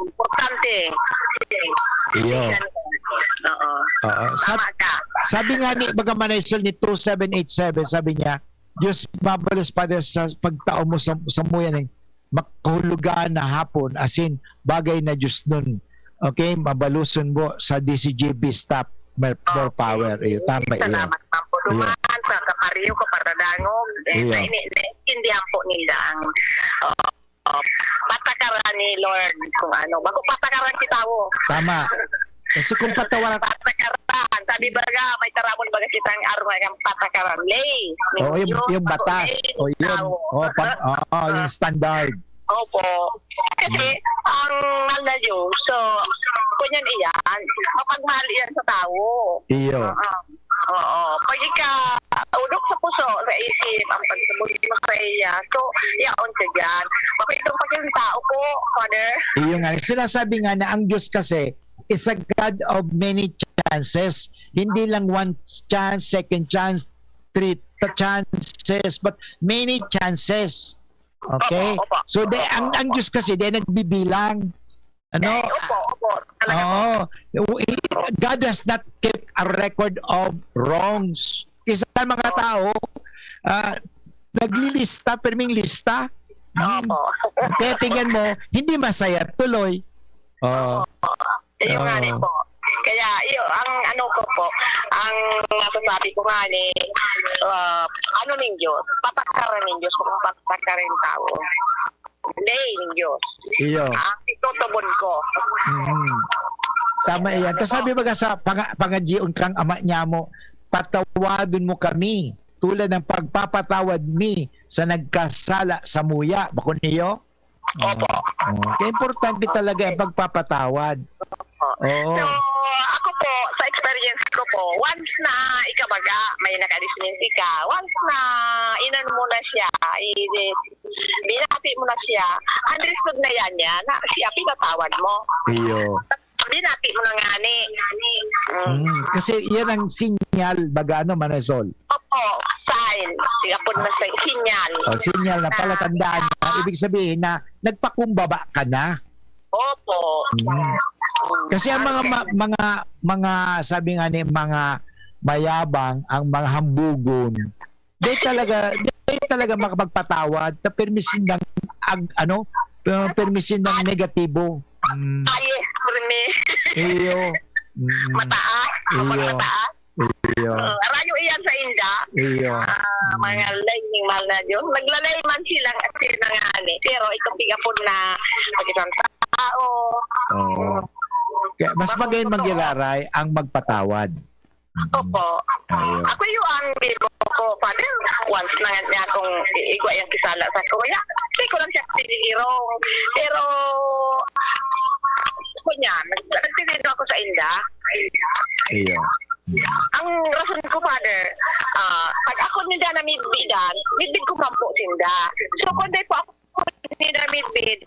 M: Importante.
B: Iyo.
M: Oo. Tama ka.
B: Sabi nga ni Bagamanay Sol ni 2787, sabi niya, Diyos mabalos Father sa pagtao mo sa muyan ng makahulugan na hapon, as in bagay na Diyos nun. Okay, mabaluson mo sa DCGB staff more power. Iyo, tama iyo.
M: Salamat po. Dumaan sa kapariyo ko para dangog. Naintindihan po nila ang patakaran ni Lord kung ano. Bago patakaran si tao.
B: Tama. Kasi kung patawaran
M: patakaran, sabi baga may taramon baga kitang arma ng patakaran. Lay.
B: yung batas. Yung standard.
M: Opo. Kasi ang mahal na Diyos, so kunyan iyan, mapagmahal iyan sa tao.
B: Iyo.
M: Oo. Pag udok sa puso, sa isip, ang pagsabuli mo sa iya, so yaon siya dyan. Mapitong pag yung tao po, Father.
B: Iyo nga. Sinasabi nga na ang Diyos kasi is a God of many chances. Hindi lang one chance, second chance, 3 chances, but many chances. Okay?
M: Opo.
B: So ang Diyos kasi nagbibilang.
M: Opo.
B: God does not keep a record of wrongs. Kasi mga tao naglilista, perming lista.
M: Opo.
B: Kaya tingnan mo, hindi masaya tuloy.
M: Yung nga rin po. Kaya, ang ano ko po, ang masasabi ko nga ni, ano ng Diyos, patakaran ng Diyos kung patakaran ng tao. Lay ng Diyos.
B: Iyo.
M: Ang itutubon ko.
B: Tama yan. Kasabi ba sa pangadjion kang ama niya mo, patawadon mo kami, tulad ng pagpapatawad mi sa nagkasala sa muya. Bako niyo?
M: Opo.
B: Kaya importante talaga ang pagpapatawad. Oo.
M: So, ako po, sa experience ko po, once na ikabaga, may nakadisminti ka, once na inan mo na siya, binati mo na siya, understood na yan na siya pinatawad mo.
B: Iyo.
M: Binati mo na nga ni.
B: Kasi yan ang sinyal, baga Manasol.
M: Opo, sign. Sigapon na sa sinyal.
B: Sinyal na palatandaan na, ibig sabihin na nagpakumbaba ka na.
M: Opo.
B: Kasi ang mga sabi nga ni mga mayabang, ang mga hambugon, Di talaga makapagpatawad na permisin ng permisin ng negatibo.
M: Ay, kurni.
B: Iyo.
M: Mataas. Habang
B: Iyo.
M: mataas.
B: Iyo.
M: Rayo iyan sa inda.
B: Iyo.
M: Mga laying mahal na Diyos. Naglalay man silang kasi nangani. Pero ito pigapon na mag-isang tao.
B: Oo. Kaya mas magayon magilaray ang magpatawad.
M: Opo.
B: Ayun.
M: Ako yung ang bibo ko, Father. Once na niya akong igwa yung kisala sa kuya. Kasi ko lang siya tinigirong. Pero, kunya, nagtitito ako sa inda.
B: Iyo.
M: Ang rason ko, Father, pag ako nila na midbidan, midbid ko mampo sinda. So, kung di po ako nila midbid,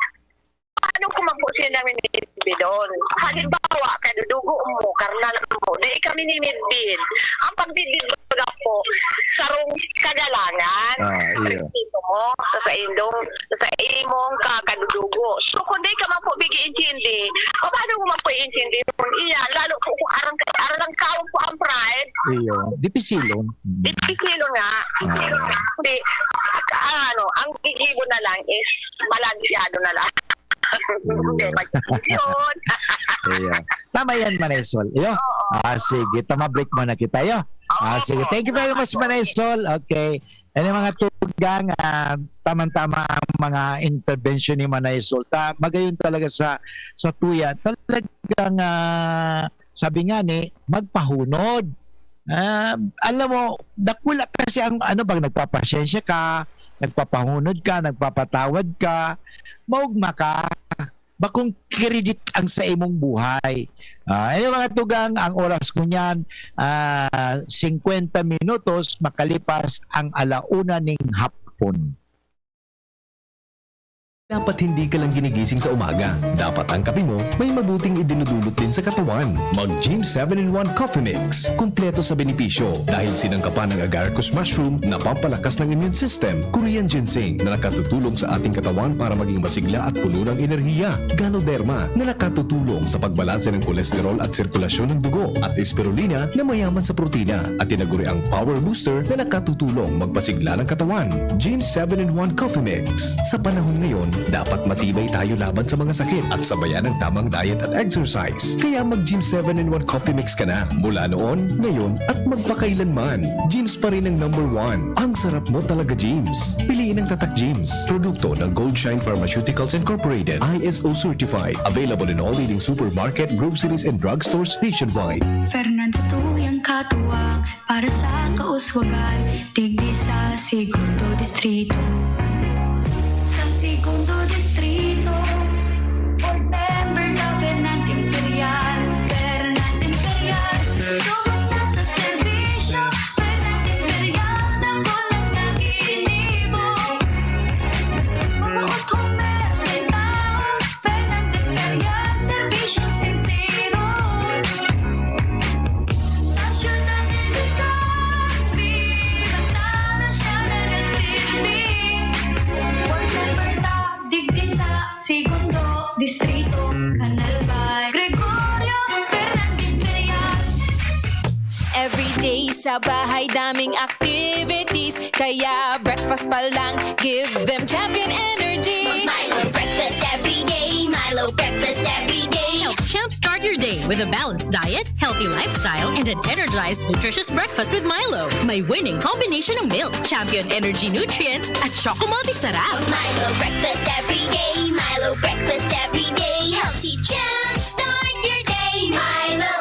M: paano kumampo sila ng midbid doon? Halimbawa, kadudugo mo, karnal mo, di kami ni midbid. Ang pagbidbid po, sarong kagalangan.
B: Iyo.
M: Dito mo, sa imong kadudugo. So, kung di ka man po bigi-intindi, paano mo man po i-intindi? Iya, lalo po kung arang kawang po ang pride,
B: Iyo. Dipisilon.
M: Dipikilo nga. Hindi, ang gigibo na lang is balansyado na lang. Hindi, mag-yun.
B: Iyo. Tama yan, Marisol. Iyo. Sige, break muna kita. Iyo. Sige, thank you very much, Marisol. Okay. Yan yung mga tugang, tamang-tama ang mga intervention ni Marisol. Magayon talaga sa tuya. Talagang, sabi nga ni, magpahunod. Alam mo, dakula kasi ang pag nagpapasyensya ka, nagpapahunod ka, nagpapatawad ka, maugma ka, bakong credit ang sa imong buhay. Yung mga tugang, ang oras ko niyan, 50 minutos makalipas ang 1:00 ng hapon.
C: Dapat hindi ka lang ginigising sa umaga. Dapat ang kape mo may mabuting idinudulot din sa katawan. Mag-Gym 7-in-1 Coffee Mix. Kumpleto sa benepisyo dahil sinangkapan ng agaricus mushroom na pampalakas ng immune system, Korean ginseng na nakatutulong sa ating katawan para maging masigla at puno ng enerhiya, Ganoderma na nakatutulong sa pagbalanse ng kolesterol at sirkulasyon ng dugo, at spirulina na mayaman sa protina, at tinaguri ang Power Booster na nakatutulong magpasigla ng katawan. Gym 7-in-1 Coffee Mix. Sa panahon ngayon, dapat matibay tayo laban sa mga sakit at sabayan ng tamang diet at exercise. Kaya mag-Gym 7-in-1 Coffee Mix ka na mula noon, ngayon at magpakailanman. Gyms pa rin ang #1. Ang sarap mo talaga, Gyms. Piliin ang Tatak Gyms. Produkto ng Goldshine Pharmaceuticals Incorporated. ISO certified. Available in all leading supermarket, groceries and drugstores nationwide.
O: Fernan sa tuyang katuwang para sa kauswagan, tigdi sa Segundo Distrito. Sa Segundo Distrito, board member na Fernan Imperial. Fernan Imperial, sumat na sa serbisyo. Fernan Imperial, na walang nag-iinibo. Mabuot kong meron tao. Fernan Imperial, serbisyo sincero. National in Legazpi, basta na siya na nagsilbi. Board member na digdi sa Segundo Distrito, Canalbay. Gregorio Fernan Imperial.
I: Everyday sa bahay daming activities, kaya breakfast pa lang give them champion energy.
O: Milo breakfast every day. Milo breakfast every day.
K: Help Champ start your day with a balanced diet, healthy lifestyle, and an energized, nutritious breakfast with Milo. May winning combination ng milk, champion energy nutrients, at Choco Multi-Sarap.
O: Milo breakfast every day. Milo breakfast every day. Helps you jump start your day. Milo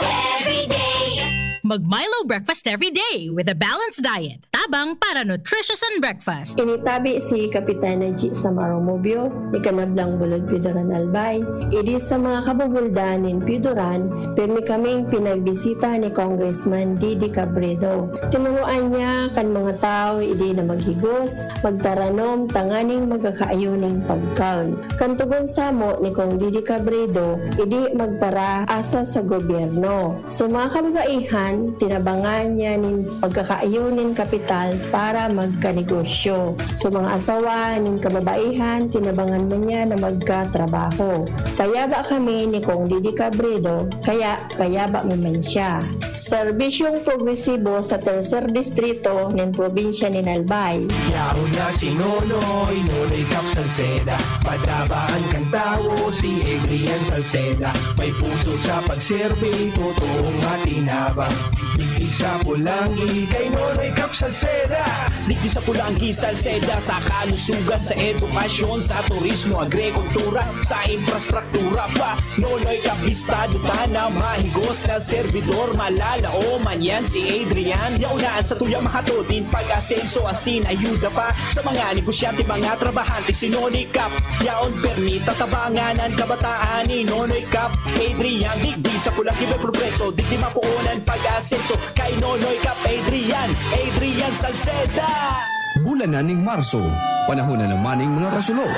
O: every day.
K: Mag-Milo breakfast every day with a balanced diet. Tabang para nutritious and breakfast.
G: Initabi si Kapitana G sa Maromobio, ni Kanablang Bulod Pidoran Albay. Idi sa mga kabubuldanin Pidoran, pirmi kaming pinagbisita ni Congressman Didi Cabredo. Tinuruan niya kan mga tao idi na maghigos, magtaranom, tanganing magkakaayuning pagkaon. Kantugon sa mo ni Kong Didi Cabredo, idi magpara asa sa gobyerno. So mga kababaihan, Minsan, tinabangan niya nin pagkakaayunin kapital para magkanegosyo. So mga asawa nin kababaihan, tinabangan man niya na magkatrabaho. Payaba kami ni Kong Didi Cabredo, kaya payaba mo man siya. Serbisyong progresibo sa tercer distrito ng probinsya ni Albay.
D: Yaw na si Nonoy, Nonoy Cap Salceda. Padabaan kang tao, si Adrian Salceda. May puso sa pagserve, totoong matinabang. Digdi sa Pulangi, kay Nonoy Cap Salceda. Digdi sa Pulangi, Salceda. Sa kalusugan, sa edukasyon, sa turismo, agrikultura, sa infrastruktura pa. Nonoy Cap Vistado, tana, mahigos na servidor, malalao man yan si Adrian. Yaunaan sa tuyang mahatutin, pag-asenso, asin, ayuda pa sa mga negosyante, mga trabahante. Si Nonoy Cap, yaon permita, tabanganan, kabataan ni Nonoy Cap Adrian. Digdi sa Pulangi may progreso, digdi mapuunan, pag-asenso, kay Nonoy Cap Adrian, Adrian Salceda.
C: Bulan na ning Marso, panahon na naman ng mga kasulo.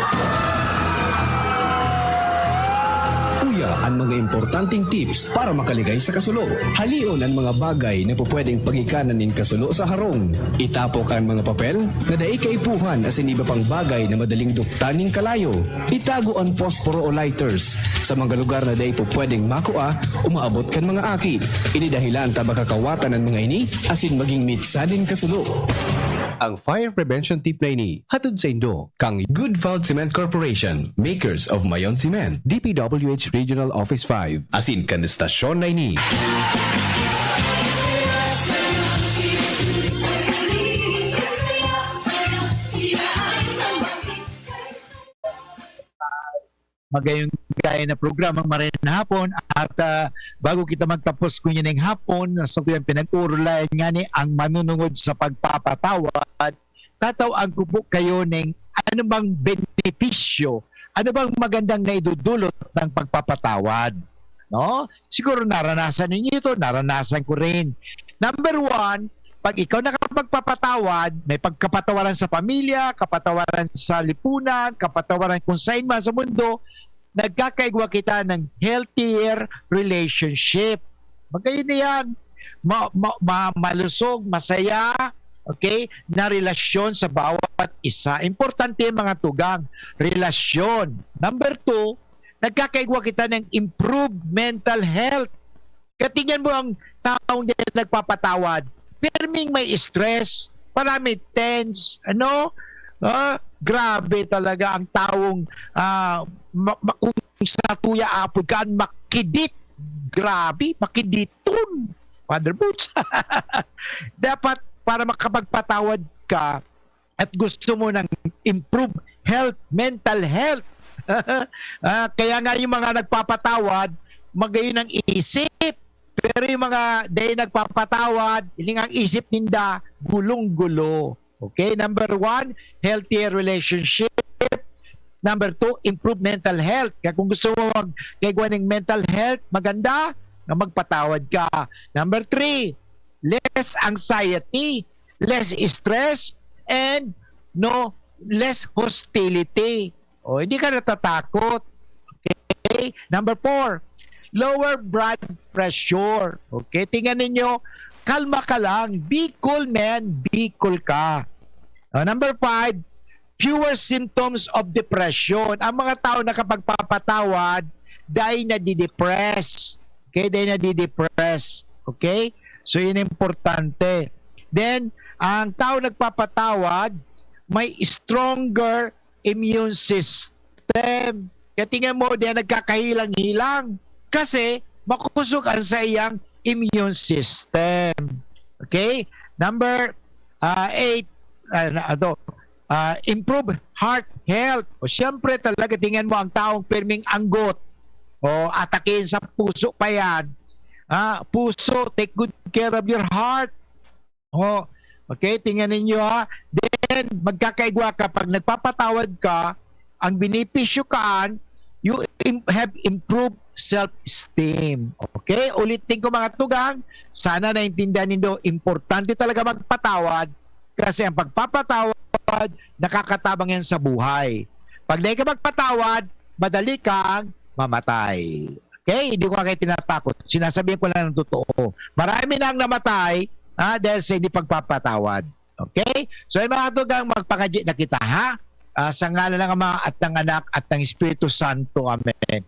C: Uya ang mga importanteng tips para makaligay sa kasulo. Halion ang mga bagay na pupwedeng pagikanan nin kasulo sa harong. Itapok ang mga papel na daay kaipuhan asin iba pang bagay na madaling duktan ning kalayo. Itago ang posporo o lighters sa mga lugar na daay pupwedeng makua umaabot kan mga aki. Ini dahilan ta baka kawatan ang mga ini asin maging mitsa din kasulo. Ang fire prevention tip na ini hatod sa Indo kang Good Found Cement Corporation, makers of Mayon Cement, DPWH Regional Office 5, asin kan stasyon na ini.
B: Magayong gaya na programang Marin Hapon at bago kita magtapos kunya ng hapon sa tuyang pinag-urulayan nga ni ang manunungod sa pagpapatawad, tatawag ko po kayo ng ano bang benepisyo, ano bang magandang naidudulot ng pagpapatawad. No? Siguro naranasan ninyo ito, naranasan ko rin. Number one, pag ikaw nakapagpapatawad, may pagkapatawaran sa pamilya, kapatawaran sa lipunan, kapatawaran kung saan man sa mundo, nagkakaigwa kita ng healthier relationship. Magayon na yan. Malusog, masaya, okay, na relasyon sa bawat isa. Importante yung mga tugang relasyon. Number two, nagkakaigwa kita ng improved mental health. Katingnan mo ang taong na nagpapatawad, perming may stress, marami tense, ano? Grabe talaga ang taong kung sa tuya apod ka, makidit. Grabe, makiditon. Father Boots. Dapat para makapagpatawad ka at gusto mo ng improve health, mental health. Kaya nga yung mga nagpapatawad, magayon ang isip. Pero yung mga day nagpapatawad, iling ang isip ninda, gulong-gulo. Okay? Number one, healthier relationship. Number two, improve mental health. Kaya kung gusto mo magkagawa ng mental health, maganda na magpatawad ka. Number three, less anxiety, less stress, and less hostility. O, hindi ka natatakot. Okay? Number four, lower blood pressure. Okay? Tingnan ninyo, kalma ka lang. Be cool, man. Be cool ka. Number five, fewer symptoms of depression. Ang mga tao na kapag papatawad, dahil nadidepress. Okay? Dahil nadidepress. Okay? So, yun importante. Then, ang tao nagpapatawad, may stronger immune system. Kaya tingnan mo, dahil nagkakahilang-hilang. Kasi makusog ang sa iyang immune system. Okay? Number 8, improve heart health. O siyempre talaga tingnan mo ang taong perming anggot. O atakin sa puso pa yan. Puso, take good care of your heart. O, okay? Tingnan ninyo ha. Then, magkakaigwa ka. Pag nagpapatawad ka, ang benepisyo kaan, you have improved self-esteem. Okay? Ulitin ko mga tugang, sana naintindihan nindo, importante talaga magpatawad kasi ang pagpapatawad, nakakatabang yan sa buhay. Pag di ka magpatawad, madali kang mamatay. Okay? Hindi ko kayo tinatakot. Sinasabihan ko lang ng totoo. Marami na ang namatay dahil sa hindi pagpapatawad. Okay? So yung mga tugang magpakadya na kita, ha? Sa ngalan ng Ama at ng Anak at ng Espiritu Santo. Amen.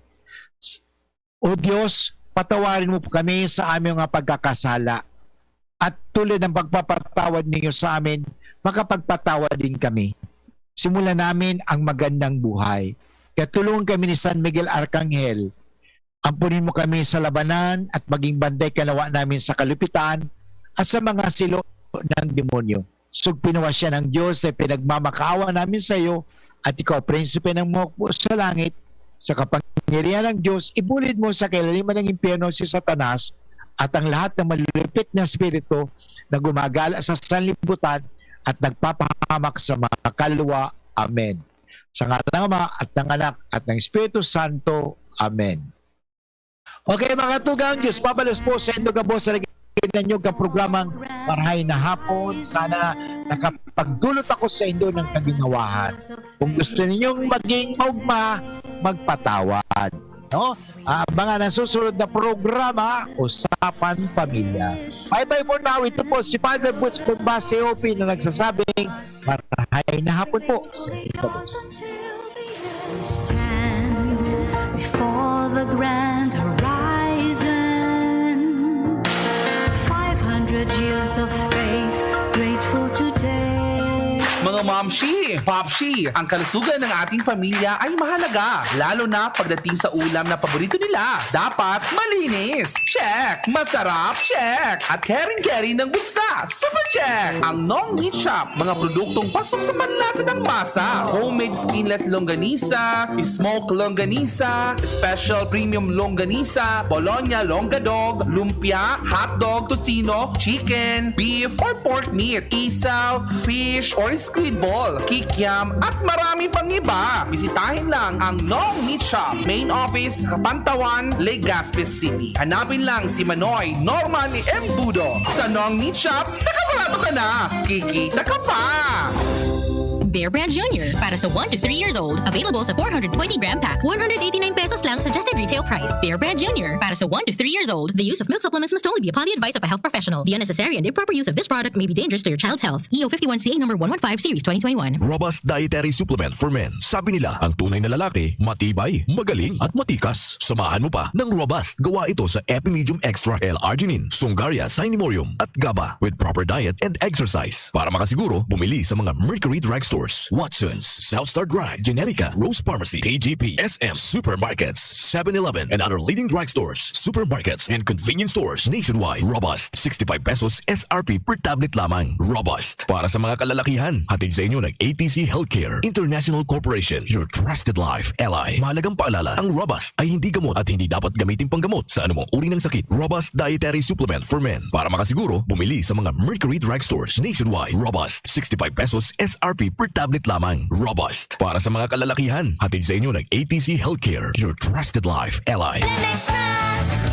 B: O Diyos, patawarin mo po kami sa aming mga pagkakasala. At tulad ng pagpapatawad ninyo sa amin, makapagpatawad din kami. Simulan namin ang magandang buhay. Kaya tulungan kami ni San Miguel Arcangel. Ampunin mo kami sa labanan at maging banday kanawa namin sa kalupitan at sa mga silo ng demonyo. Sugpinawa siya ng Diyos na pinagmamakaawa namin sa iyo at ikaw, prinsipe ng mukpo sa langit, sa kapangyarihan ng Diyos, ibulid mo sa kailaliman ng impyerno si Satanas at ang lahat ng malulupit na spirito na gumagala sa sanlibutan at nagpapahamak sa mga kaluluwa. Amen. Sa ngalan ng Ama at ng Anak at ng Espiritu Santo. Amen. Okay mga tugang, Diyos pabalos po sa inyong gabo sa lagyan ninyo ka programang Marhay na Hapon. Sana nakapagdulot ako sa inyo ng kaginawahan. Kung gusto ninyong maging maugma, magpatawad. No? Abangan ang susunod na programa, Usapan Pamilya. Bye-bye for now. Ito po si Father Butch Bombase OP na nagsasabing Marhay na Hapon po sa inyong gabo.
F: Stand before the grand horizon. 500 years of faith, grateful today.
P: Mga momshi, popshi, ang kalusugan ng ating pamilya ay mahalaga, lalo na pagdating sa ulam na paborito nila. Dapat malinis, check. Masarap, check. At caring-caring ng bulsa, super check. Ang Nong Meat Shop, mga produktong pasok sa panlasa ng masa. Homemade skinless longganisa, smoked longganisa, special premium longganisa, Bologna longadog, lumpia, hotdog, tocino, chicken, beef or pork meat, isaw, fish or squid ball, kikiam at marami pang iba. Bisitahin lang ang Nong Meat Shop, main office, Kapantawan, Legazpi City. Hanapin lang si Manoy Norman M. Budo. Sa Nong Meat Shop, nakaparado ka na. Kikita ka pa!
K: Bear Brand Jr. para sa 1 to 3 years old. Available sa 420-gram pack. 189 pesos lang suggested retail price. Bear Brand Jr. para sa 1 to 3 years old. The use of milk supplements must only be upon the advice of a health professional. The unnecessary and improper use of this product may be dangerous to your child's health. EO 51CA number 115 series 2021.
E: Robust dietary supplement for men. Sabi nila, ang tunay na lalaki, matibay, magaling at matikas. Samahan mo pa ng Robust. Gawa ito sa Epimedium Extra L-Arginine, Sungaria Sinemorium at GABA with proper diet and exercise. Para makasiguro, bumili sa mga Mercury Drugstore, Watson's, Southstar Drug, Generika, Rose Pharmacy, TGP, SM, Supermarkets, 7-Eleven, and other leading drugstores, supermarkets, and convenience stores nationwide. Robust, 65 pesos SRP per tablet lamang. Robust, para sa mga kalalakihan. Hatid sa inyo ng ATC Healthcare International Corporation, your trusted life ally. Mahalagang paalala, ang Robust ay hindi gamot at hindi dapat gamitin panggamot sa anumang uri ng sakit. Robust dietary supplement for men. Para makasiguro, bumili sa mga Mercury Drugstores nationwide. Robust, 65 pesos SRP per tablet lamang. Robust, para sa mga kalalakihan. Hatid sa inyo ng ATC Healthcare, your trusted life ally.
O: Lemex na!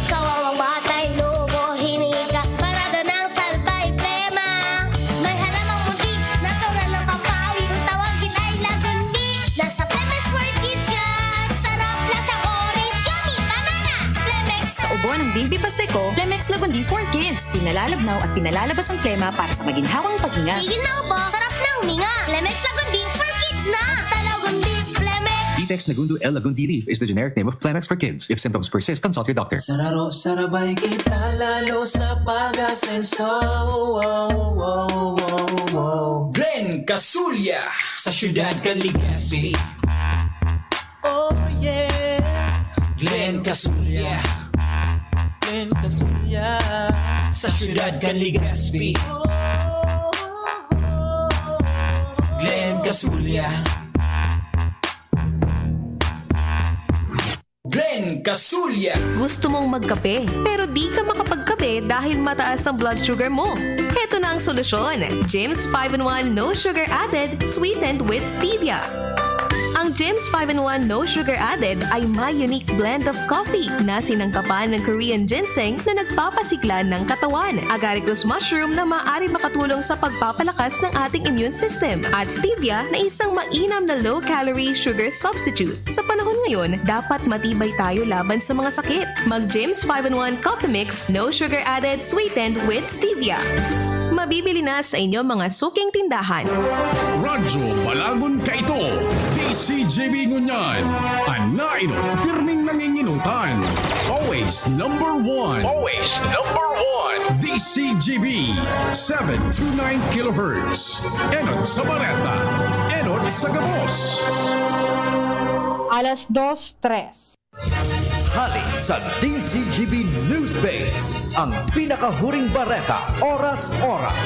O: Kawawang batay, lobo, hinika, parada ng salbay, plema. May halamang muntik, natural ng papawi, kung tawagin ay lagundi. Nasa Lemex for Kids yan, sarap lasang orange, yummy, banana. Lemex
K: Sa ubo ng baby pasteco, Lemex Lagundi for Kids. Pinalalabnaw at pinalalabas ang plema para sa maginhawang paghinga.
O: Tigil na ubo, sarap na huminga. Lemex Lagundi for Kids na! Basta Lagundi, Lemex.
Q: Detex Nagundo L. Lagundi Leaf is the generic name of Plemex for kids. If symptoms persist, consult your doctor.
A: Sararo, sarabay kita lalo sa pag-asenso.
D: Glenn Casulya
A: Sa syudad ka Legazpi.
D: Oh yeah
A: Glenn Casulya. Glenn Casulya. Sa syudad ka Legazpi. Glenn Casulya.
D: Glenn Casulya.
K: Gusto mong magkape, pero di ka makapagkape dahil mataas ang blood sugar mo. Heto na ang solusyon. James 5-in-1 No Sugar Added, sweetened with stevia. Ang Ang Jims 5-in-1 No Sugar Added ay may unique blend of coffee na sinangkapan ng Korean ginseng na nagpapasigla ng katawan, agaricus mushroom na maaari makatulong sa pagpapalakas ng ating immune system, at stevia na isang mainam na low-calorie sugar substitute. Sa panahon ngayon, dapat matibay tayo laban sa mga sakit. Mag-Jims 5-in-1 Coffee Mix No Sugar Added Sweetened with Stevia. Mabibili na sa inyong mga suking tindahan.
C: Radyo Balagon ka ito. DCJB Ngunyan. Anainot, pirming nanginginutan. Always number one.
D: Always number one.
C: DCJB 729 kHz. Enot sa Bareta. Enot sa Gabos.
R: Alas 2:03.
S: Hali sa DCGB News Base, ang pinakahuring bareta, oras-oras.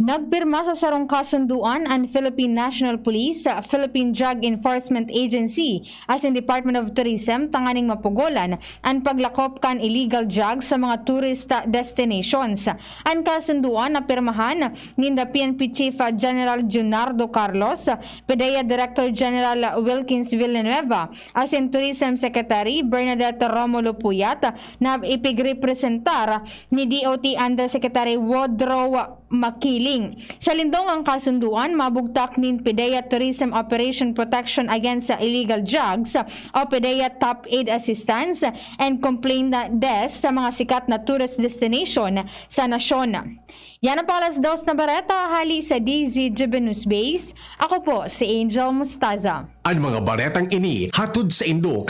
R: Nagpirma sa sarong kasunduan ang Philippine National Police sa Philippine Drug Enforcement Agency as in Department of Tourism tanganing mapugolan ang paglakop kan illegal drugs sa mga tourist destinations. Ang kasunduan na pirmahan ni the PNP Chief General Junardo Carlos, PDEA Director General Wilkins Villanueva, as in Tourism Secretary Bernadette Romulo Puyat na ipigrepresentar ni DOT Undersecretary Woodrow Makiling. Sa lindong ang kasunduan, mabugtak nin PDEA Tourism Operation Protection Against Illegal Drugs o PDEA Top Aid Assistance and Complaint Desk sa mga sikat na tourist destination sa nasyon. Yan ang pangalas 2 na bareta, hali sa DZGB News Base. Ako po si Angel Mustaza.
N: Ang mga baretang ini hatod sa Indo